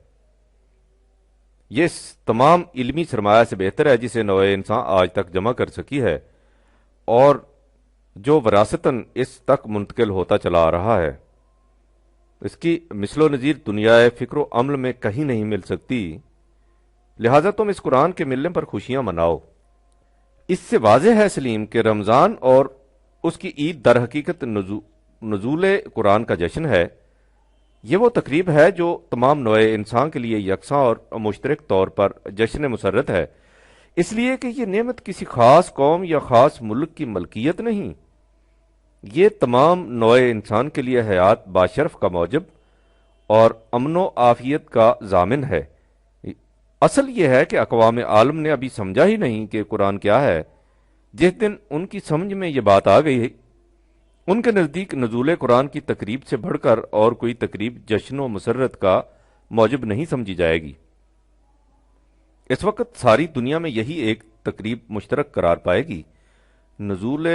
یہ اس تمام علمی سرمایہ سے بہتر ہے جسے نوع انسان آج تک جمع کر سکی ہے اور جو وراثتاً اس تک منتقل ہوتا چلا آ رہا ہے۔ اس کی مثل و نظیر دنیا فکر و عمل میں کہیں نہیں مل سکتی، لہٰذا تم اس قرآن کے ملنے پر خوشیاں مناؤ۔ اس سے واضح ہے سلیم کہ رمضان اور اس کی عید در حقیقت نزول قرآن کا جشن ہے۔ یہ وہ تقریب ہے جو تمام نوع انسان کے لیے یکساں اور مشترک طور پر جشن مسرت ہے، اس لیے کہ یہ نعمت کسی خاص قوم یا خاص ملک کی ملکیت نہیں، یہ تمام نوع انسان کے لیے حیات باشرف کا موجب اور امن و عافیت کا ضامن ہے۔ اصل یہ ہے کہ اقوام عالم نے ابھی سمجھا ہی نہیں کہ قرآن کیا ہے۔ جس دن ان کی سمجھ میں یہ بات آ گئی، ان کے نزدیک نزول قرآن کی تقریب سے بڑھ کر اور کوئی تقریب جشن و مسرت کا موجب نہیں سمجھی جائے گی۔ اس وقت ساری دنیا میں یہی ایک تقریب مشترک قرار پائے گی، نزول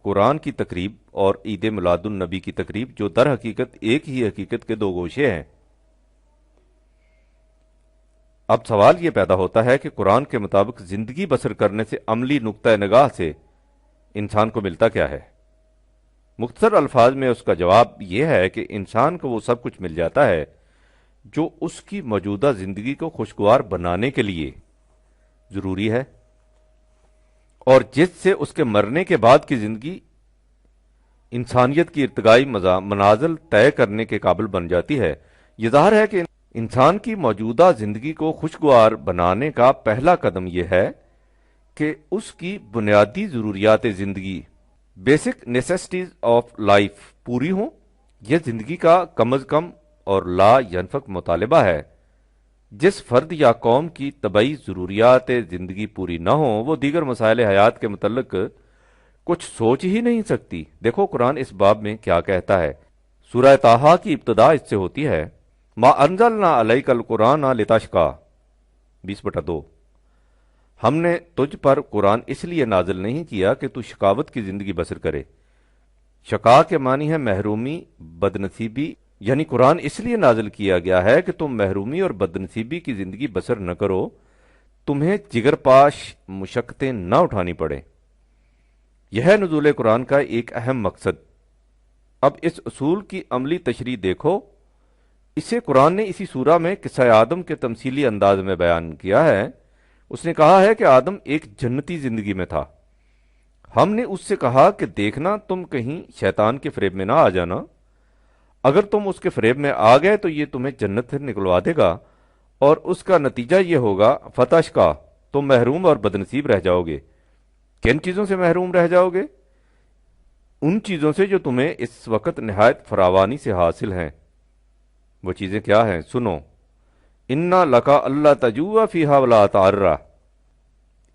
قرآن کی تقریب اور عید میلاد النبی کی تقریب، جو در حقیقت ایک ہی حقیقت کے دو گوشے ہیں۔ اب سوال یہ پیدا ہوتا ہے کہ قرآن کے مطابق زندگی بسر کرنے سے عملی نقطہ نگاہ سے انسان کو ملتا کیا ہے؟ مختصر الفاظ میں اس کا جواب یہ ہے کہ انسان کو وہ سب کچھ مل جاتا ہے جو اس کی موجودہ زندگی کو خوشگوار بنانے کے لیے ضروری ہے۔ اور جس سے اس کے مرنے کے بعد کی زندگی انسانیت کی ارتقائی منازل طے کرنے کے قابل بن جاتی ہے۔ یہ ظاہر ہے کہ انسان کی موجودہ زندگی کو خوشگوار بنانے کا پہلا قدم یہ ہے کہ اس کی بنیادی ضروریات زندگی بیسک نیسیسٹیز آف لائف پوری ہوں۔ یہ زندگی کا کم از کم اور لا ینفک مطالبہ ہے۔ جس فرد یا قوم کی طبعی ضروریات زندگی پوری نہ ہوں وہ دیگر مسائل حیات کے متعلق کچھ سوچ ہی نہیں سکتی۔ دیکھو قرآن اس باب میں کیا کہتا ہے۔ سورہ طٰہٰ کی ابتدا اس سے ہوتی ہے، ما انزلنا علیک القرآن لتشقی 20/2۔ ہم نے تجھ پر قرآن اس لیے نازل نہیں کیا کہ تو شقاوت کی زندگی بسر کرے۔ شقا کے معنی ہے محرومی، بدنصیبی، یعنی قرآن اس لیے نازل کیا گیا ہے کہ تم محرومی اور بدنصیبی کی زندگی بسر نہ کرو، تمہیں جگر پاش مشقتیں نہ اٹھانی پڑے۔ یہ ہے نزول قرآن کا ایک اہم مقصد۔ اب اس اصول کی عملی تشریح دیکھو۔ اسے قرآن نے اسی سورہ میں قصہ آدم کے تمثیلی انداز میں بیان کیا ہے۔ اس نے کہا ہے کہ آدم ایک جنتی زندگی میں تھا۔ ہم نے اس سے کہا کہ دیکھنا تم کہیں شیطان کے فریب میں نہ آ جانا۔ اگر تم اس کے فریب میں آ گئے تو یہ تمہیں جنت سے نکلوا دے گا اور اس کا نتیجہ یہ ہوگا فتشقی، تم محروم اور بدنصیب رہ جاؤ گے۔ کن چیزوں سے محروم رہ جاؤ گے؟ ان چیزوں سے جو تمہیں اس وقت نہایت فراوانی سے حاصل ہیں۔ وہ چیزیں کیا ہیں؟ سنو، انا لکا اللہ تجوع فیہا ولا تعرا،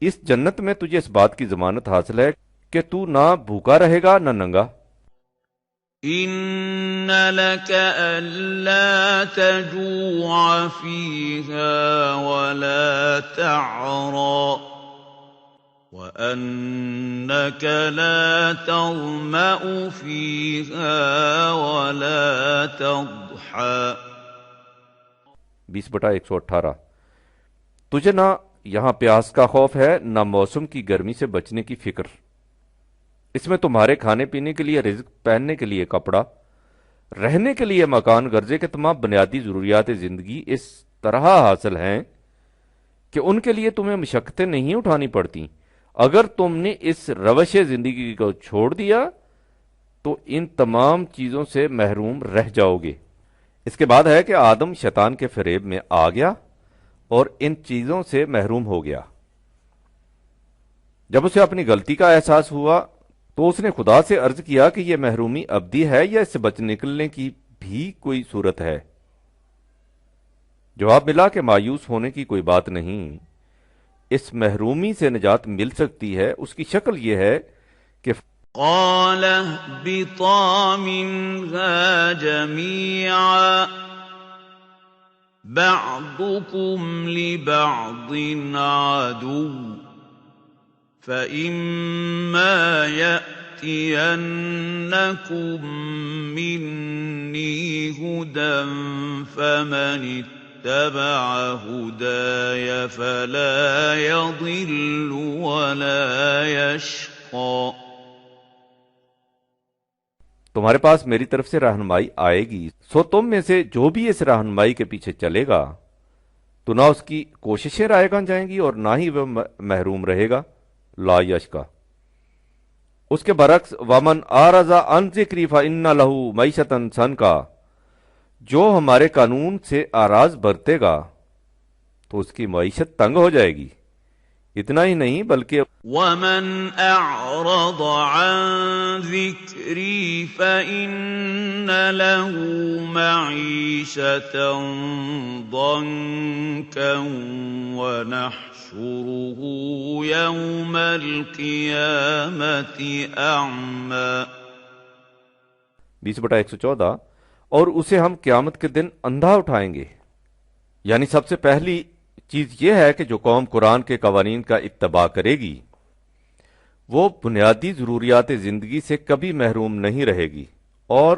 اس جنت میں تجھے اس بات کی ضمانت حاصل ہے کہ تو نہ بھوکا رہے گا نہ ننگا۔
إن لك ألا تجوع فيها ولا تعرى وأنك لا تظمأ فيها ولا تضحى
20/118۔ تجھے نہ یہاں پیاس کا خوف ہے نہ موسم کی گرمی سے بچنے کی فکر۔ اس میں تمہارے کھانے پینے کے لیے رزق، پہننے کے لیے کپڑا، رہنے کے لیے مکان، غرضے کے تمام بنیادی ضروریات زندگی اس طرح حاصل ہیں کہ ان کے لیے تمہیں مشقتیں نہیں اٹھانی پڑتی۔ اگر تم نے اس روش زندگی کو چھوڑ دیا تو ان تمام چیزوں سے محروم رہ جاؤ گے۔ اس کے بعد ہے کہ آدم شیطان کے فریب میں آ گیا اور ان چیزوں سے محروم ہو گیا۔ جب اسے اپنی غلطی کا احساس ہوا تو اس نے خدا سے عرض کیا کہ یہ محرومی ابدی ہے یا اس سے بچ نکلنے کی بھی کوئی صورت ہے؟ جواب ملا کہ مایوس ہونے کی کوئی بات نہیں، اس محرومی سے نجات مل سکتی ہے۔ اس کی شکل یہ ہے کہ
قال اهبطا منها جميعا بعضكم لبعض عدو فإما يأتينكم مني هدى فمن اتبع هداي فلا يضل ولا يشقى۔
تمہارے پاس میری طرف سے رہنمائی آئے گی، سو تم میں سے جو بھی اس رہنمائی کے پیچھے چلے گا تو نہ اس کی کوششیں رائے گاں جائیں گی اور نہ ہی وہ محروم رہے گا، لا یشقا۔ اس کے برعکس ومن اعرض عن ذکری فإن لہ معیشۃ ضنکا، جو ہمارے قانون سے اعراض برتے گا تو اس کی معیشت تنگ ہو جائے گی۔ اتنا ہی نہیں بلکہ
ومن اعرض عن ذکری فإن له معیشۃ ضنکا ونحشره یوم القیامة اعمی
20/114۔ اور اسے ہم قیامت کے دن اندھا اٹھائیں گے۔ یعنی سب سے پہلی چیز یہ ہے کہ جو قوم قرآن کے قوانین کا اتباع کرے گی وہ بنیادی ضروریات زندگی سے کبھی محروم نہیں رہے گی، اور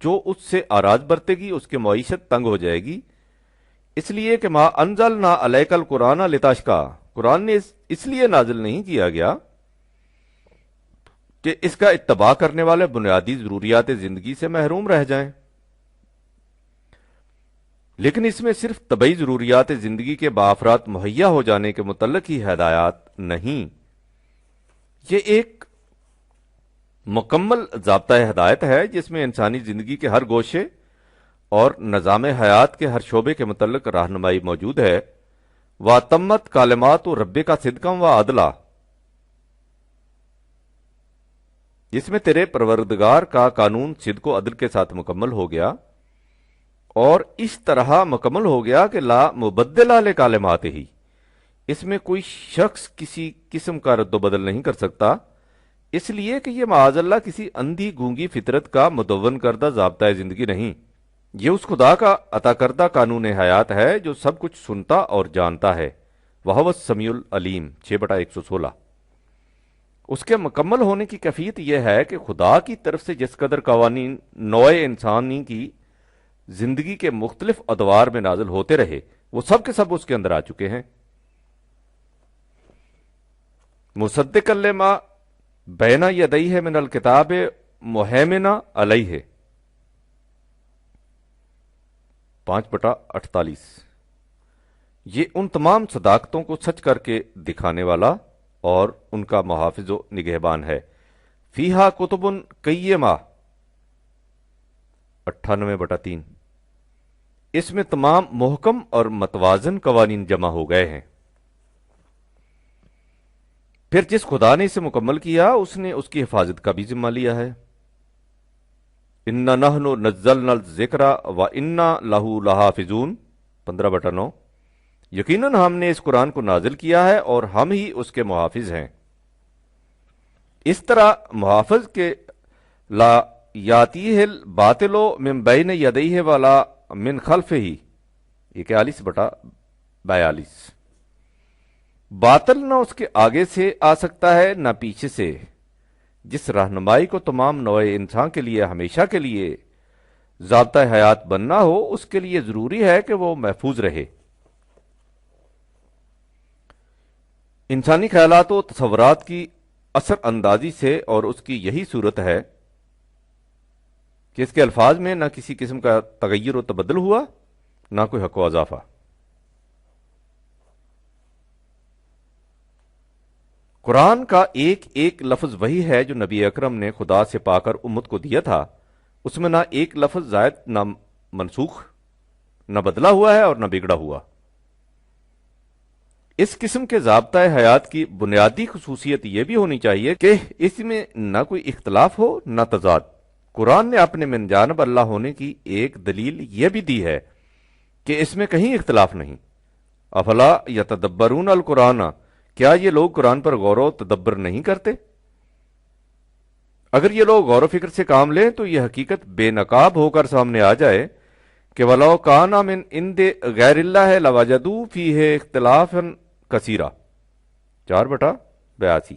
جو اس سے اعراض برتے گی اس کی معیشت تنگ ہو جائے گی۔ اس لیے کہ ما انزلنا علیک القرآن لتشقی، قرآن نے اس لیے نازل نہیں کیا گیا کہ اس کا اتباع کرنے والے بنیادی ضروریات زندگی سے محروم رہ جائیں، لیکن اس میں صرف طبعی ضروریات زندگی کے بافرات مہیا ہو جانے کے متعلق ہی ہدایات نہیں، یہ ایک مکمل ضابطۂ ہدایت ہے جس میں انسانی زندگی کے ہر گوشے اور نظام حیات کے ہر شعبے کے متعلق رہنمائی موجود ہے۔ وَتَمَّتْ کالمات ربک صدقا وعدلا، اس میں تیرے پروردگار کا قانون صدق و عدل کے ساتھ مکمل ہو گیا، اور اس طرح مکمل ہو گیا کہ لا مبدل لکالمات ہی، اس میں کوئی شخص کسی قسم کا رد و بدل نہیں کر سکتا، اس لیے کہ یہ معاذ اللہ کسی اندھی گونگی فطرت کا مدون کردہ ضابطۂ زندگی نہیں، یہ اس خدا کا عطا کردہ قانون حیات ہے جو سب کچھ سنتا اور جانتا ہے۔ وَهُوَ السَّمِيعُ الْعَلِيمُ 6/116۔ اس کے مکمل ہونے کی کیفیت یہ ہے کہ خدا کی طرف سے جس قدر قوانین نوع انسانی کی زندگی کے مختلف ادوار میں نازل ہوتے رہے وہ سب کے سب اس کے اندر آ چکے ہیں۔ مصدقا لما بین یدیہ من الکتاب مہیمنا علیہ 5/48۔ یہ ان تمام صداقتوں کو سچ کر کے دکھانے والا اور ان کا محافظ و نگہبان ہے۔ فیہا کتب قیمہ 98/3۔ اس میں تمام محکم اور متوازن قوانین جمع ہو گئے ہیں۔ پھر جس خدا نے اسے مکمل کیا اس نے اس کی حفاظت کا بھی ذمہ لیا ہے۔ اِنَّا نَحْنُ نَزَّلْنَا الذِّكْرَ وَإِنَّا لَهُ لَحَافِظُونَ 15/9۔ یقیناً ہم نے اس قرآن کو نازل کیا ہے اور ہم ہی اس کے محافظ ہیں۔ اس طرح محافظ کے لا یاتیہ الباطل من بین یدیہ ولا من خلفہ 41/42۔ باطل نہ اس کے آگے سے آ سکتا ہے نہ پیچھے سے۔ جس رہنمائی کو تمام نوع انسان کے لیے ہمیشہ کے لیے ضابطہ حیات بننا ہو اس کے لیے ضروری ہے کہ وہ محفوظ رہے۔ انسانی خیالات و تصورات کی اثر اندازی سے، اور اس کی یہی صورت ہے کہ اس کے الفاظ میں نہ کسی قسم کا تغیر و تبدل ہوا نہ کوئی حق و اضافہ۔ قرآن کا ایک ایک لفظ وہی ہے جو نبی اکرم نے خدا سے پا کر امت کو دیا تھا، اس میں نہ ایک لفظ زائد نہ منسوخ، نہ بدلا ہوا ہے اور نہ بگڑا ہوا۔ اس قسم کے ضابطۂ حیات کی بنیادی خصوصیت یہ بھی ہونی چاہیے کہ اس میں نہ کوئی اختلاف ہو نہ تضاد۔ قرآن نے اپنے من جانب اللہ ہونے کی ایک دلیل یہ بھی دی ہے کہ اس میں کہیں اختلاف نہیں۔ افلا یتدبرون القرآن، کیا یہ لوگ قرآن پر غور و تدبر نہیں کرتے؟ اگر یہ لوگ غور و فکر سے کام لیں تو یہ حقیقت بے نقاب ہو کر سامنے آ جائے کہ وَلَوْ كَانَ مِنْ عِنْدِ غَيْرِ اللَّهِ لَوَجَدُوا فِيهِ اخْتِلَافًا كَثِيرًا 4/82۔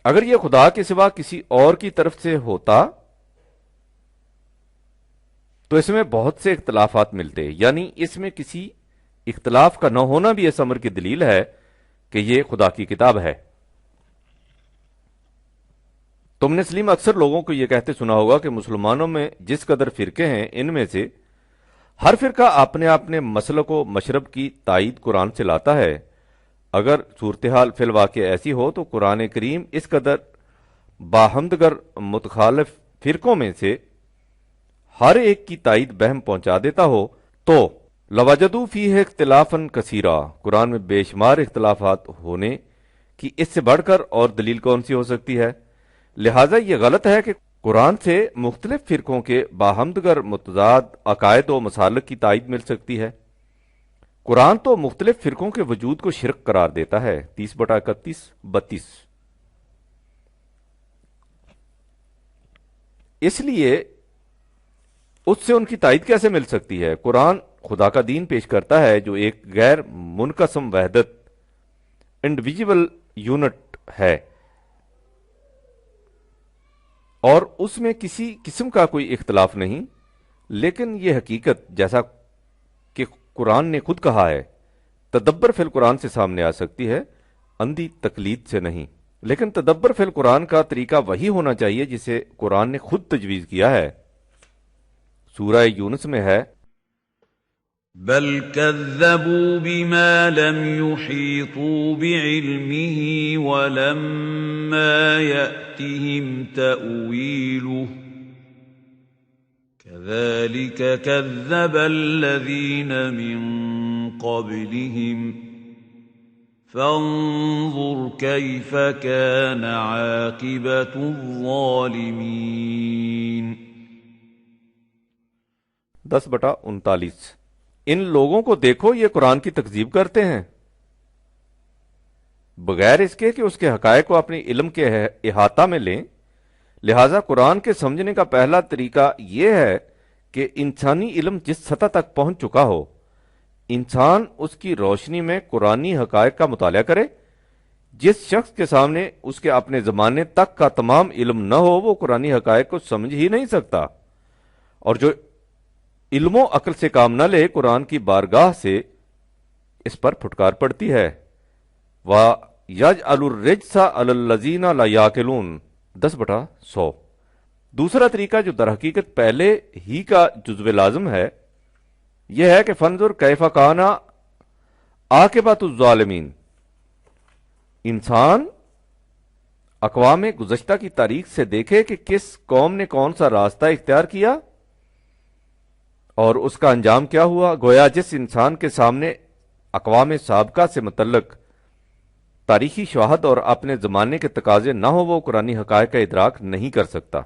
اگر یہ خدا کے سوا کسی اور کی طرف سے ہوتا تو اس میں بہت سے اختلافات ملتے، یعنی اس میں کسی اختلاف کا نہ ہونا بھی اس امر کی دلیل ہے کہ یہ خدا کی کتاب ہے۔ تم نے سلیم اکثر لوگوں کو یہ کہتے سنا ہوگا کہ مسلمانوں میں جس قدر فرقے ہیں ان میں سے ہر فرقہ اپنے اپنے مسلک و مشرب کی تائید قرآن سے لاتا ہے۔ اگر صورتحال فی الواقع ایسی ہو تو قرآن کریم اس قدر باہمدگر متخالف فرقوں میں سے ہر ایک کی تائید بہم پہنچا دیتا ہو تو لوجدوا فیہ اختلافا کثیرا، قرآن میں بے شمار اختلافات ہونے کی اس سے بڑھ کر اور دلیل کون سی ہو سکتی ہے؟ لہٰذا یہ غلط ہے کہ قرآن سے مختلف فرقوں کے باہمدگر متضاد عقائد و مسالک کی تائید مل سکتی ہے۔ قرآن تو مختلف فرقوں کے وجود کو شرک قرار دیتا ہے 30/31-32۔ اس لیے اس سے ان کی تائید کیسے مل سکتی ہے؟ قرآن خدا کا دین پیش کرتا ہے جو ایک غیر منقسم وحدت انڈیویجول یونٹ ہے، اور اس میں کسی قسم کا کوئی اختلاف نہیں، لیکن یہ حقیقت جیسا کہ قرآن نے خود کہا ہے تدبر فی القرآن سے سامنے آ سکتی ہے، اندھی تقلید سے نہیں۔ لیکن تدبر فی القرآن کا طریقہ وہی ہونا چاہیے جسے قرآن نے خود تجویز کیا ہے۔ سورہ یونس میں ہے
بل كذبوا بما لم يحيطوا بعلمه ولما يأتهم تأويله كذلك كذب الذين من قبلهم فانظر كيف كان عاقبة الظالمين
10/39 ان لوگوں کو دیکھو یہ قرآن کی تکذیب کرتے ہیں بغیر اس کے کہ اس کے حقائق کو اپنے علم کے احاطہ میں لیں، لہذا قرآن کے سمجھنے کا پہلا طریقہ یہ ہے کہ انسانی علم جس سطح تک پہنچ چکا ہو انسان اس کی روشنی میں قرآنی حقائق کا مطالعہ کرے۔ جس شخص کے سامنے اس کے اپنے زمانے تک کا تمام علم نہ ہو وہ قرآنی حقائق کو سمجھ ہی نہیں سکتا، اور جو علم و عقل سے کام نہ لے قرآن کی بارگاہ سے اس پر پھٹکار پڑتی ہے۔ وَيَجْعَلُ الرِّجْسَ عَلَى الَّذِينَ لَا يَعْقِلُونَ 10/100 دوسرا طریقہ جو در حقیقت پہلے ہی کا جزو لازم ہے یہ ہے کہ فنظر کیف کان عاقبۃ الظالمین، انسان اقوام گزشتہ کی تاریخ سے دیکھے کہ کس قوم نے کون سا راستہ اختیار کیا اور اس کا انجام کیا ہوا۔ گویا جس انسان کے سامنے اقوام سابقہ سے متعلق تاریخی شواہد اور اپنے زمانے کے تقاضے نہ ہو وہ قرآنی حقائق کا ادراک نہیں کر سکتا۔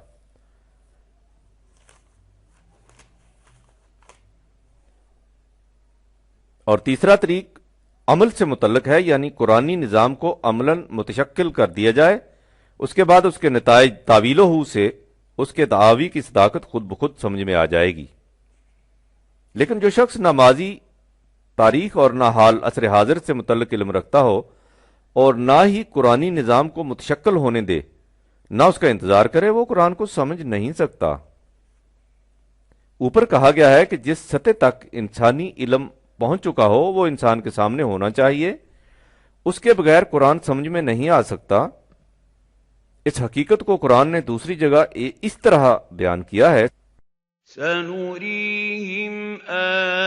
اور تیسرا طریق عمل سے متعلق ہے، یعنی قرآنی نظام کو عملاً متشکل کر دیا جائے، اس کے بعد اس کے نتائج تعویل ہو سے اس کے دعاوی کی صداقت خود بخود سمجھ میں آ جائے گی۔ لیکن جو شخص نہ ماضی تاریخ اور نہ حال عصر حاضر سے متعلق علم رکھتا ہو اور نہ ہی قرآنی نظام کو متشکل ہونے دے، نہ اس کا انتظار کرے، وہ قرآن کو سمجھ نہیں سکتا۔ اوپر کہا گیا ہے کہ جس سطح تک انسانی علم پہنچ چکا ہو وہ انسان کے سامنے ہونا چاہیے، اس کے بغیر قرآن سمجھ میں نہیں آ سکتا۔ اس حقیقت کو قرآن نے دوسری جگہ اس طرح بیان کیا ہے،
سَنُرِيهِمْ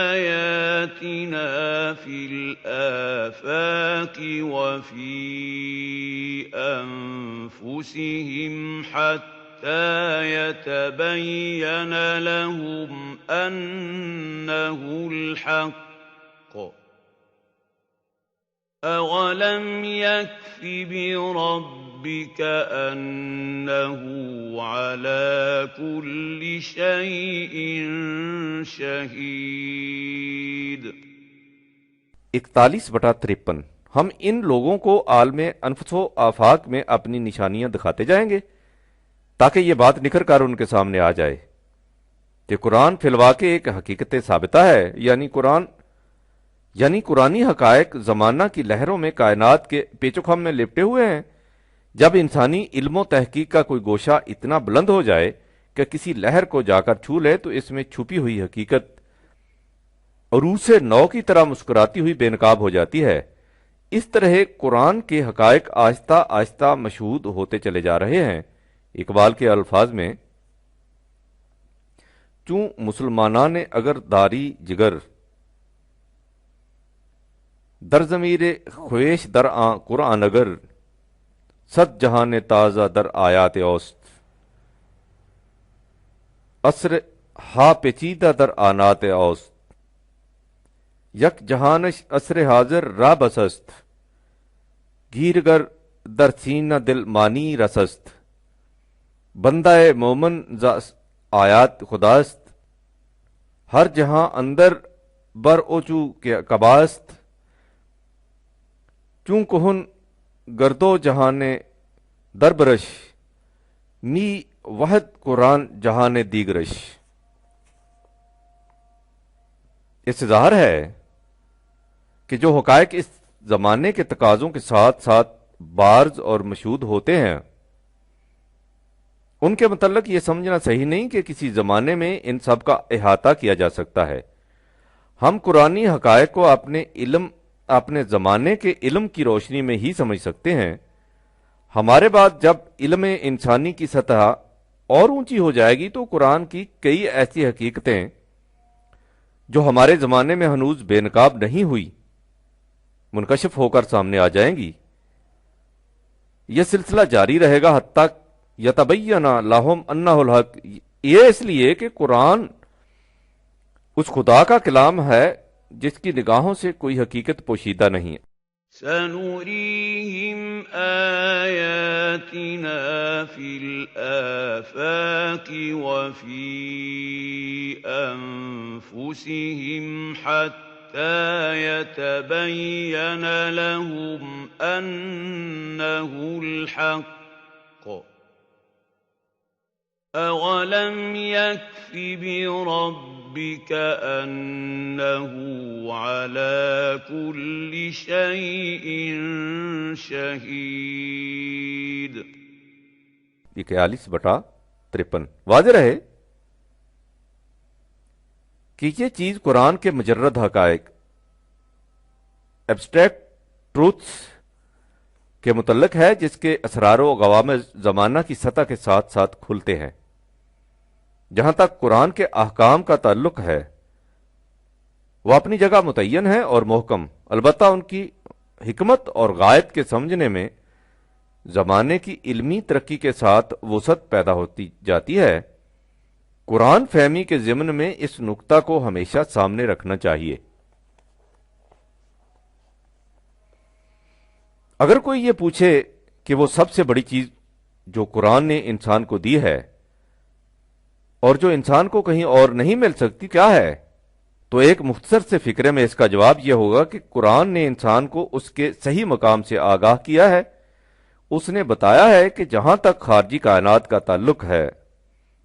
آيَاتِنَا فِي الْآفَاقِ وَفِي أَنفُسِهِمْ حَتَّى يَتَبَيَّنَ لَهُمْ أَنَّهُ الْحَقُّ أَوَلَمْ يَكْفِ بِرَبِّكَ أَنَّهُ عَلَى كُلِّ شَيْءٍ شَهِيدٌ
41/53 ہم ان لوگوں کو عالم انفس و آفاق میں اپنی نشانیاں دکھاتے جائیں گے تاکہ یہ بات نکھر کر ان کے سامنے آ جائے کہ قرآن فی الواقع ایک حقیقت ثابتہ ہے، یعنی قرآنی حقائق زمانہ کی لہروں میں کائنات کے پیچ و خم میں لپٹے ہوئے ہیں۔ جب انسانی علم و تحقیق کا کوئی گوشہ اتنا بلند ہو جائے کہ کسی لہر کو جا کر چھو لے تو اس میں چھپی ہوئی حقیقت عروس نو کی طرح مسکراتی ہوئی بے نقاب ہو جاتی ہے۔ اس طرح قرآن کے حقائق آہستہ آہستہ مشہود ہوتے چلے جا رہے ہیں۔ اقبال کے الفاظ میں چوں مسلمانان اگر داری جگر در ضمیر خویش در قرآن اگر صد جہان تازہ در آیات اوست عصر ہا پیچیدہ در آنات اوست یک جہانش عصر حاضر را بسست گیرگر در سینہ دل مانی رسست بندہ مومن ز آیات خداست ہر جہاں اندر بر اوچو کے کباست چون کہن گردو جہان دربرش نی وحد قرآن جہان دیگرش۔ اس سے ظاہر ہے کہ جو حقائق اس زمانے کے تقاضوں کے ساتھ ساتھ بارز اور مشہود ہوتے ہیں ان کے متعلق یہ سمجھنا صحیح نہیں کہ کسی زمانے میں ان سب کا احاطہ کیا جا سکتا ہے۔ ہم قرآنی حقائق کو اپنے زمانے کے علم کی روشنی میں ہی سمجھ سکتے ہیں۔ ہمارے بعد جب علم انسانی کی سطح اور اونچی ہو جائے گی تو قرآن کی کئی ایسی حقیقتیں جو ہمارے زمانے میں ہنوز بے نقاب نہیں ہوئی منکشف ہو کر سامنے آ جائیں گی۔ یہ سلسلہ جاری رہے گا حتیٰ یتبین لہم انہ الحق، یہ اس لیے کہ قرآن اس خدا کا کلام ہے جس کی نگاہوں سے کوئی حقیقت پوشیدہ نہیں ہے۔
سنريهم آياتنا في الآفاق وفي أنفسهم حتى يتبين لهم أنه الحق أولم يكف بربك أنه على كل شيء شهيد۔
41/53 واضح رہے کہ یہ چیز قرآن کے مجرد حقائق ایبسٹریکٹ ٹروتس کے متعلق ہے جس کے اسرار و عوامل زمانہ کی سطح کے ساتھ ساتھ کھلتے ہیں۔ جہاں تک قرآن کے احکام کا تعلق ہے وہ اپنی جگہ متعین ہے اور محکم، البتہ ان کی حکمت اور غایت کے سمجھنے میں زمانے کی علمی ترقی کے ساتھ وسعت پیدا ہوتی جاتی ہے۔ قرآن فہمی کے ضمن میں اس نقطہ کو ہمیشہ سامنے رکھنا چاہیے۔ اگر کوئی یہ پوچھے کہ وہ سب سے بڑی چیز جو قرآن نے انسان کو دی ہے اور جو انسان کو کہیں اور نہیں مل سکتی کیا ہے، تو ایک مختصر سے فکرے میں اس کا جواب یہ ہوگا کہ قرآن نے انسان کو اس کے صحیح مقام سے آگاہ کیا ہے۔ اس نے بتایا ہے کہ جہاں تک خارجی کائنات کا تعلق ہے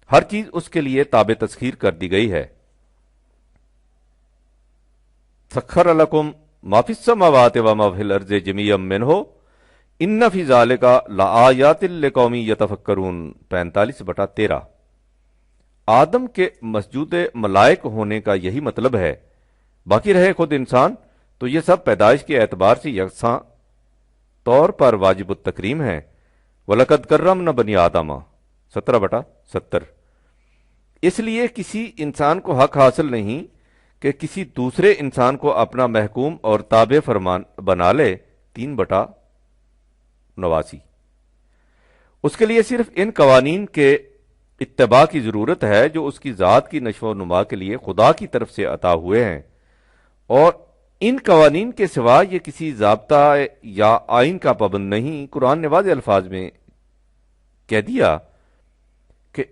ہر چیز اس کے لیے تابع تسخیر کر دی گئی ہے۔ سخر لکم ما فی السماوات و ما فی الارض جميعا منہ ان فی ذلک لآیات لقوم یتفکرون 45/13۔ آدم کے مسجود ملائک ہونے کا یہی مطلب ہے، باقی رہے خود انسان تو یہ سب پیدائش کے اعتبار سے یکساں طور پر واجب التکریم ہیں۔ وَلَقَدْ كَرَّمْنَا بَنِي آدَمَ 17/70۔ اس لیے کسی انسان کو حق حاصل نہیں کہ کسی دوسرے انسان کو اپنا محکوم اور تابع فرمان بنا لے 3/89۔ اس کے لیے صرف ان قوانین کے اتباع کی ضرورت ہے جو اس کی ذات کی نشو و نما کے لیے خدا کی طرف سے عطا ہوئے ہیں، اور ان قوانین کے سوا یہ کسی ضابطہ یا آئین کا پابند نہیں۔ قرآن نے واضح الفاظ میں کہہ دیا کہ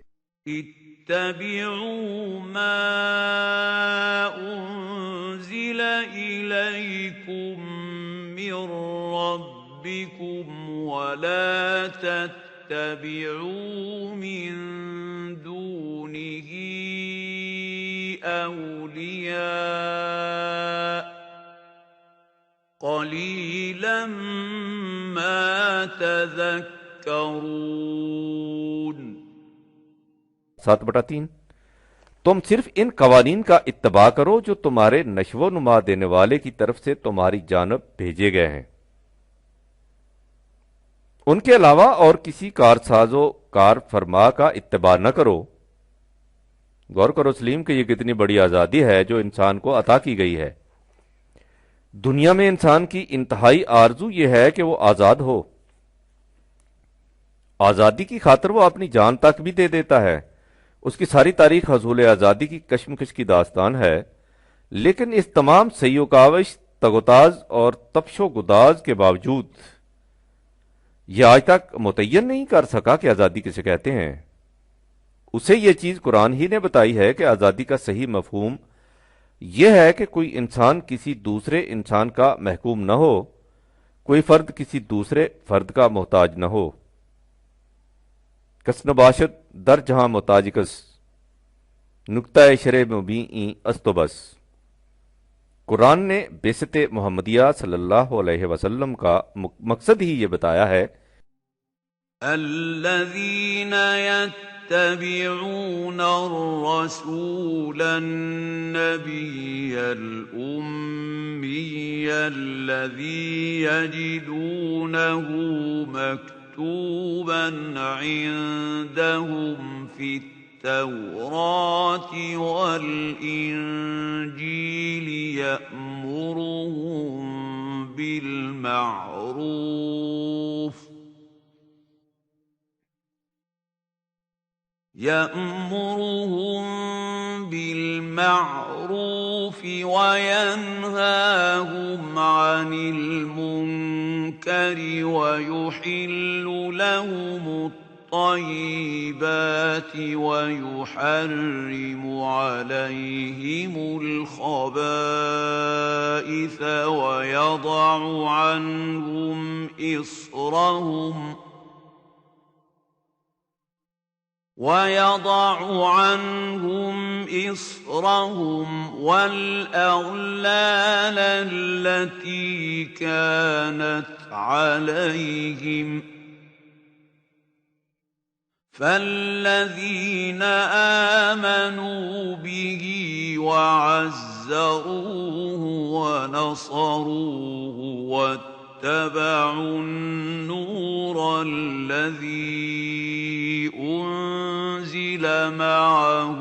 اتبعوا ما انزل الیکم من ربکم ولا تتبعوا من دونه اولیاء قلیلا ما تذکرون۔
7/3 تم صرف ان قوانین کا اتباع کرو جو تمہارے نشو و نما دینے والے کی طرف سے تمہاری جانب بھیجے گئے ہیں، ان کے علاوہ اور کسی کارساز و کار فرما کا اتباع نہ کرو۔ غور کرو سلیم کہ یہ کتنی بڑی آزادی ہے جو انسان کو عطا کی گئی ہے۔ دنیا میں انسان کی انتہائی آرزو یہ ہے کہ وہ آزاد ہو۔ آزادی کی خاطر وہ اپنی جان تک بھی دے دیتا ہے۔ اس کی ساری تاریخ حصول آزادی کی کشمکش کی داستان ہے، لیکن اس تمام سعی و کاوش، تگوتاز اور تپش و گداز کے باوجود یہ آج تک متعین نہیں کر سکا کہ آزادی کسے کہتے ہیں۔ اسے یہ چیز قرآن ہی نے بتائی ہے کہ آزادی کا صحیح مفہوم یہ ہے کہ کوئی انسان کسی دوسرے انسان کا محکوم نہ ہو، کوئی فرد کسی دوسرے فرد کا محتاج نہ ہو۔ کس نباشد در جہاں محتاج کس، نکتہ شرع مبیں است و بس۔ قرآن نے بعثت محمدیہ صلی اللہ علیہ وسلم کا مقصد ہی یہ بتایا ہے۔
الذین يتبعون الرسول النبی الأمی الذی یجدونہ مکتوبا عندهم فی التوراة والإنجيل يأمرهم بالمعروف وينهاهم عن المنكر ويحل لهم الطيبات ويحرم عليهم الخبائث ويضع عنهم إصرهم والأغلال التي كانت عليهم فالذين آمنوا به وعزروه ونصروه واتبعوا النور الذي أنزل معه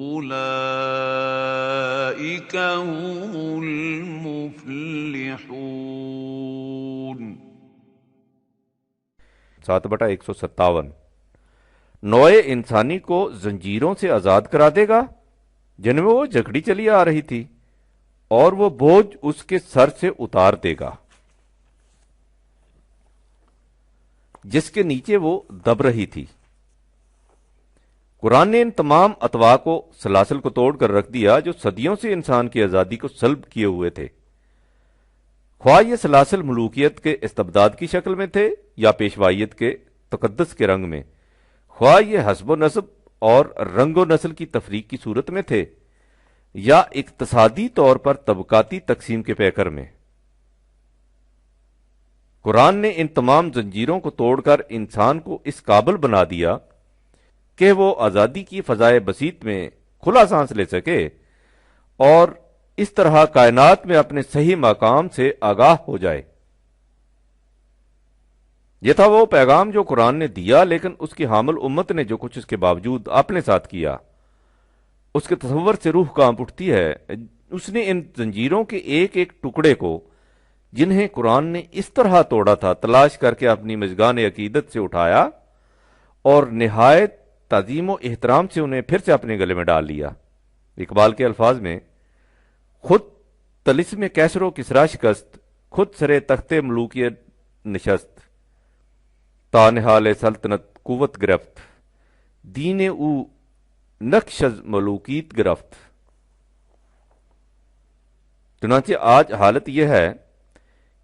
أولئك هم المفلحون۔
7/157 نوع انسانی کو زنجیروں سے آزاد کرا دے گا جن میں وہ جکڑی چلی آ رہی تھی اور وہ بوجھ اس کے سر سے اتار دے گا جس کے نیچے وہ دب رہی تھی۔ قرآن نے ان تمام اطوا کو سلاسل کو توڑ کر رکھ دیا جو صدیوں سے انسان کی آزادی کو سلب کیے ہوئے تھے، خواہ یہ سلاسل ملوکیت کے استبداد کی شکل میں تھے یا پیشوائیت کے تقدس کے رنگ میں، خواہ یہ حسب و نسب اور رنگ و نسل کی تفریق کی صورت میں تھے یا اقتصادی طور پر طبقاتی تقسیم کے پیکر میں۔ قرآن نے ان تمام زنجیروں کو توڑ کر انسان کو اس قابل بنا دیا کہ وہ آزادی کی فضائے بسیط میں کھلا سانس لے سکے اور اس طرح کائنات میں اپنے صحیح مقام سے آگاہ ہو جائے۔ یہ تھا وہ پیغام جو قرآن نے دیا، لیکن اس کی حامل امت نے جو کچھ اس کے باوجود اپنے ساتھ کیا اس کے تصور سے روح کانپ اٹھتی ہے۔ اس نے ان زنجیروں کے ایک ایک ٹکڑے کو جنہیں قرآن نے اس طرح توڑا تھا تلاش کر کے اپنی مژگان عقیدت سے اٹھایا اور نہایت تعظیم و احترام سے انہیں پھر سے اپنے گلے میں ڈال لیا۔ اقبال کے الفاظ میں، خود طلسم کیسر و کسرا شکست، خود سرے تخت ملوکیت نشست، تا نہال سلطنت قوت گرفت، دین او نقش از ملوکیت گرفت۔ چنانچہ آج حالت یہ ہے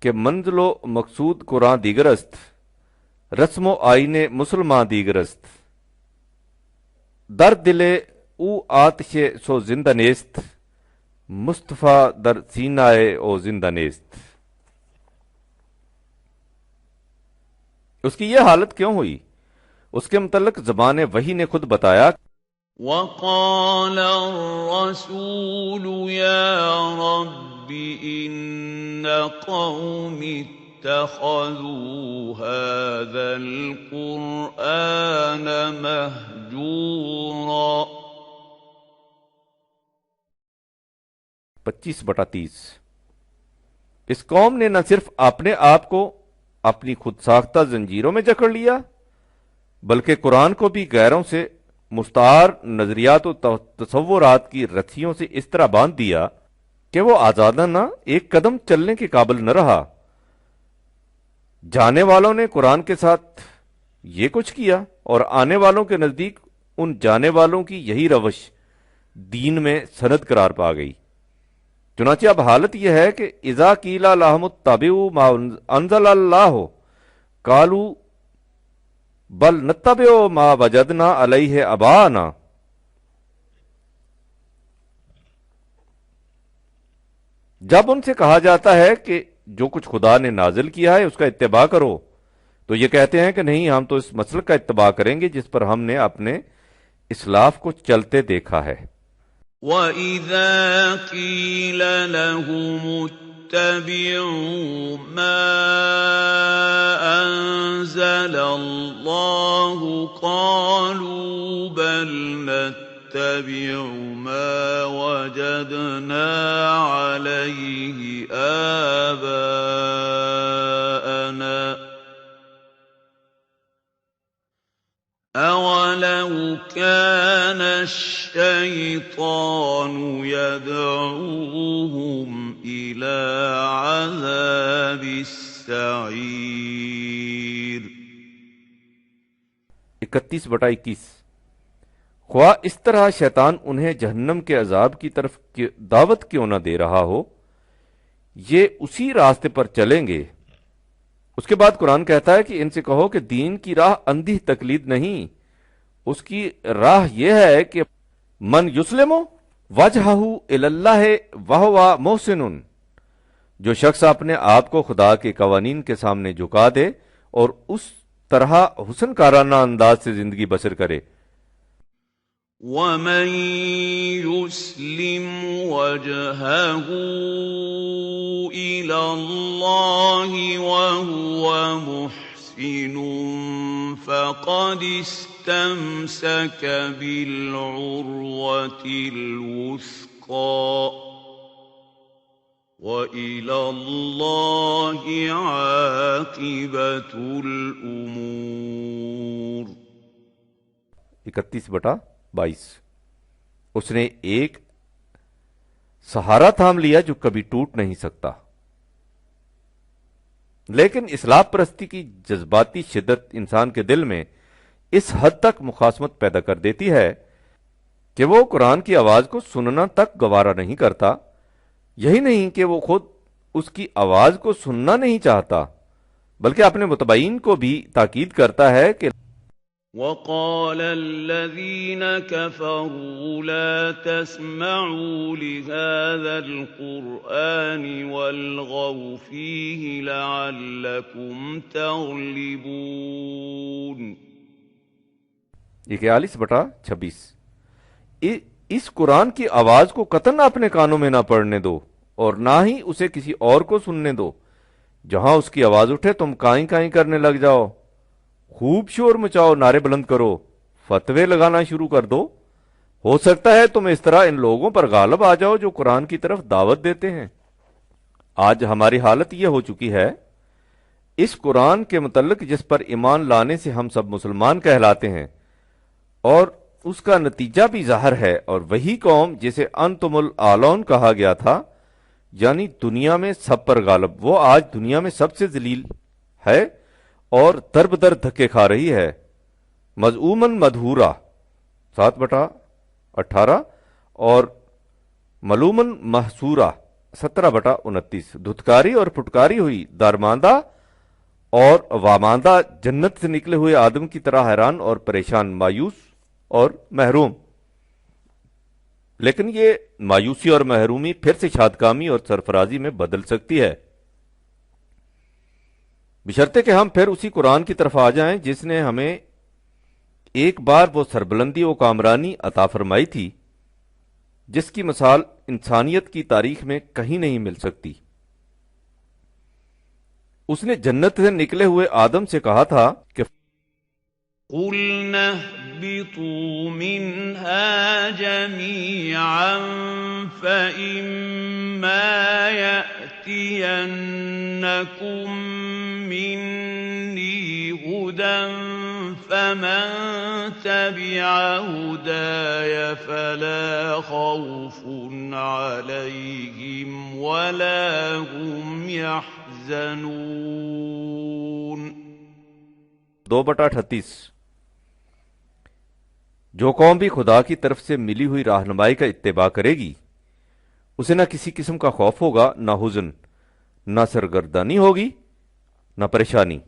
کہ منزل و مقصود قرآن دیگر است، رسم و آئین مسلمان دیگر است، در دل او آتش سو زندہ نیست، مصطفیٰ در سینہ او زندہ نیست۔ اس کی یہ حالت کیوں ہوئی؟ اس کے متعلق زبان وحی نے خود بتایا،
وقال الرسول يا رب إن قوم اتخذوا هذا القرآن مهجورا۔
25/30 اس قوم نے نہ صرف اپنے آپ کو اپنی خود ساختہ زنجیروں میں جکڑ لیا بلکہ قرآن کو بھی غیروں سے مستعار نظریات و تصورات کی رسیوں سے اس طرح باندھ دیا کہ وہ آزادانہ ایک قدم چلنے کے قابل نہ رہا۔ جانے والوں نے قرآن کے ساتھ یہ کچھ کیا اور آنے والوں کے نزدیک ان جانے والوں کی یہی روش دین میں سند قرار پا گئی۔ چنانچہ اب حالت یہ ہے کہ اذا قیل لهم اتبعوا ما انزل اللہ قالوا بل نتبع ما وجدنا علیہ آباءنا۔ جب ان سے کہا جاتا ہے کہ جو کچھ خدا نے نازل کیا ہے اس کا اتباع کرو تو یہ کہتے ہیں کہ نہیں، ہم تو اس مسلک کا اتباع کریں گے جس پر ہم نے اپنے اسلاف کو چلتے دیکھا ہے۔
وَإِذَا قِيلَ لَهُمُ اتبعوا ما أنزل الله قالوا بل نتبع ما وجدنا عليه آباءنا أَوَلَوْ كَانَ الشَّيْطَانُ يَدْعُوهُمْ إِلَىٰ عَذَابِ السَّعِيرِ
31/21 خواہ اس طرح شیطان انہیں جہنم کے عذاب کی طرف دعوت کیوں نہ دے رہا ہو، یہ اسی راستے پر چلیں گے۔ اس کے بعد قرآن کہتا ہے کہ ان سے کہو کہ دین کی راہ اندھی تقلید نہیں، اس کی راہ یہ ہے کہ من یسلم وجہہ الی اللہ وہو محسن، جو شخص اپنے آپ کو خدا کے قوانین کے سامنے جھکا دے اور اس طرح حسن کارانہ انداز سے زندگی بسر کرے۔
وَمَن يُسْلِمْ وَجْهَهُ إِلَى اللَّهِ وَهُوَ مُحْسِنٌ فَقَدِ اسْتَمْسَكَ بِالْعُرْوَةِ الْوُثْقَى وَإِلَى اللَّهِ عَاقِبَةُ الْأُمُورِ
31/22 اس نے ایک سہارا تھام لیا جو کبھی ٹوٹ نہیں سکتا، لیکن اصلاح پرستی کی جذباتی شدت انسان کے دل میں اس حد تک مخاصمت پیدا کر دیتی ہے کہ وہ قرآن کی آواز کو سننا تک گوارا نہیں کرتا۔ یہی نہیں کہ وہ خود اس کی آواز کو سننا نہیں چاہتا، بلکہ اپنے متبعین کو بھی تاکید کرتا ہے کہ
وَقَالَ الَّذِينَ كَفَرُوا لَا تَسْمَعُوا لِهَذَا الْقُرْآنِ وَالْغَوْا فِيهِ لَعَلَّكُمْ تَغْلِبُونَ
41/26 اس قرآن کی آواز کو قطعاً اپنے کانوں میں نہ پڑنے دو اور نہ ہی اسے کسی اور کو سننے دو۔ جہاں اس کی آواز اٹھے تم کائیں کائیں کرنے لگ جاؤ، خوب شور مچاؤ، نعرے بلند کرو، فتوے لگانا شروع کر دو۔ ہو سکتا ہے تم اس طرح ان لوگوں پر غالب آ جاؤ جو قرآن کی طرف دعوت دیتے ہیں۔ آج ہماری حالت یہ ہو چکی ہے، اس قرآن کے متعلق جس پر ایمان لانے سے ہم سب مسلمان کہلاتے ہیں، اور اس کا نتیجہ بھی ظاہر ہے، اور وہی قوم جسے انتم الاعلون کہا گیا تھا، یعنی دنیا میں سب پر غالب، وہ آج دنیا میں سب سے ذلیل ہے اور در بدر دھکے کھا رہی ہے۔ مذعوماً مدحورا 7/18 اور ملوماً محسورا 17/29 دھتکاری اور پھٹکاری ہوئی، دارماندہ اور واماندہ، جنت سے نکلے ہوئے آدم کی طرح حیران اور پریشان، مایوس اور محروم۔ لیکن یہ مایوسی اور محرومی پھر سے شادکامی اور سرفرازی میں بدل سکتی ہے، بشرطے کہ ہم پھر اسی قرآن کی طرف آ جائیں جس نے ہمیں ایک بار وہ سربلندی و کامرانی عطا فرمائی تھی جس کی مثال انسانیت کی تاریخ میں کہیں نہیں مل سکتی۔ اس نے جنت سے نکلے ہوئے آدم سے کہا تھا کہ
قُلْنَا اهْبِطُوا مِنْهَا جَمِيعًا فَإِمَّا يَأْتِيَنَّكُم مِّنِّي هُدًى فَمَن تَبِعَ هُدَايَ فَلَا خَوْفٌ عَلَيْهِمْ وَلَا هُمْ يَحْزَنُونَ
2/38 جو قوم بھی خدا کی طرف سے ملی ہوئی راہنمائی کا اتباع کرے گی، اسے نہ کسی قسم کا خوف ہوگا، نہ حزن، نہ سرگردانی ہوگی، نہ پریشانی۔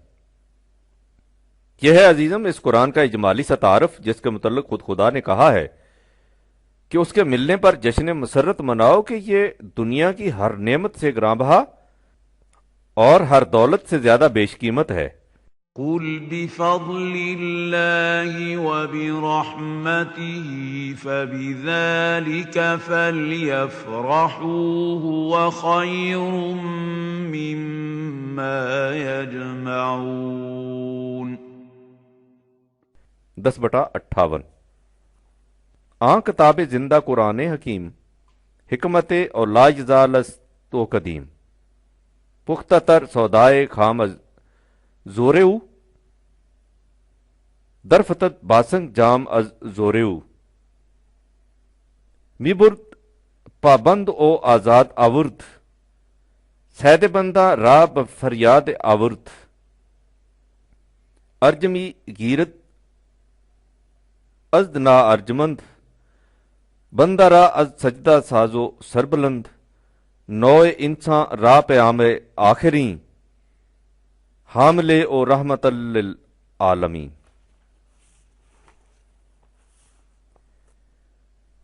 یہ ہے عزیزم اس قرآن کا اجمالی سا تعارف جس کے متعلق خود خدا نے کہا ہے کہ اس کے ملنے پر جشن مسرت مناؤ کہ یہ دنیا کی ہر نعمت سے گراں بہا اور ہر دولت سے زیادہ بیش قیمت ہے۔
قل بفضل الله وبرحمته فبذلك فليفرحوا هو خير مما يجمعون
10/58 کتاب زندہ قرآن حکیم حکمت اور لاجزالست تو قدیم پختہ تر سودائے خام از زوریو درفتت باسنگ جام از زوریو می برد پابند او آزاد آورد سید بندہ را بفریاد آورد ارجمی گیرت ازد نا ارجمند بندہ را از سجدہ سازو سربلند نوع انسان را پیام آخرین حاملے او رحمت للعالمین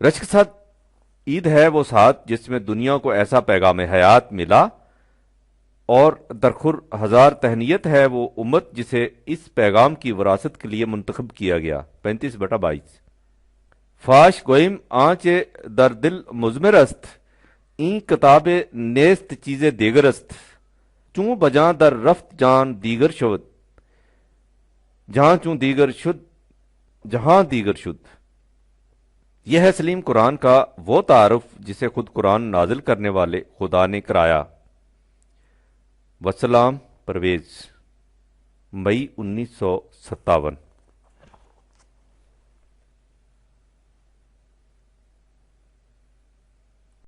رشک ساتھ عید ہے وہ ساتھ جس میں دنیا کو ایسا پیغام حیات ملا اور درخور ہزار تہنیت ہے وہ امت جسے اس پیغام کی وراثت کے لیے منتخب کیا گیا 35/22 فاش گوئم آنچ در دل مزمر است این کتاب نیست چیز دیگر است چون بجاں در رفت جان دیگر شد جہاں چون دیگر شد جہاں دیگر شد یہ ہے سلیم قرآن کا وہ تعارف جسے خود قرآن نازل کرنے والے خدا نے کرایا وسلام پرویز مئی 1957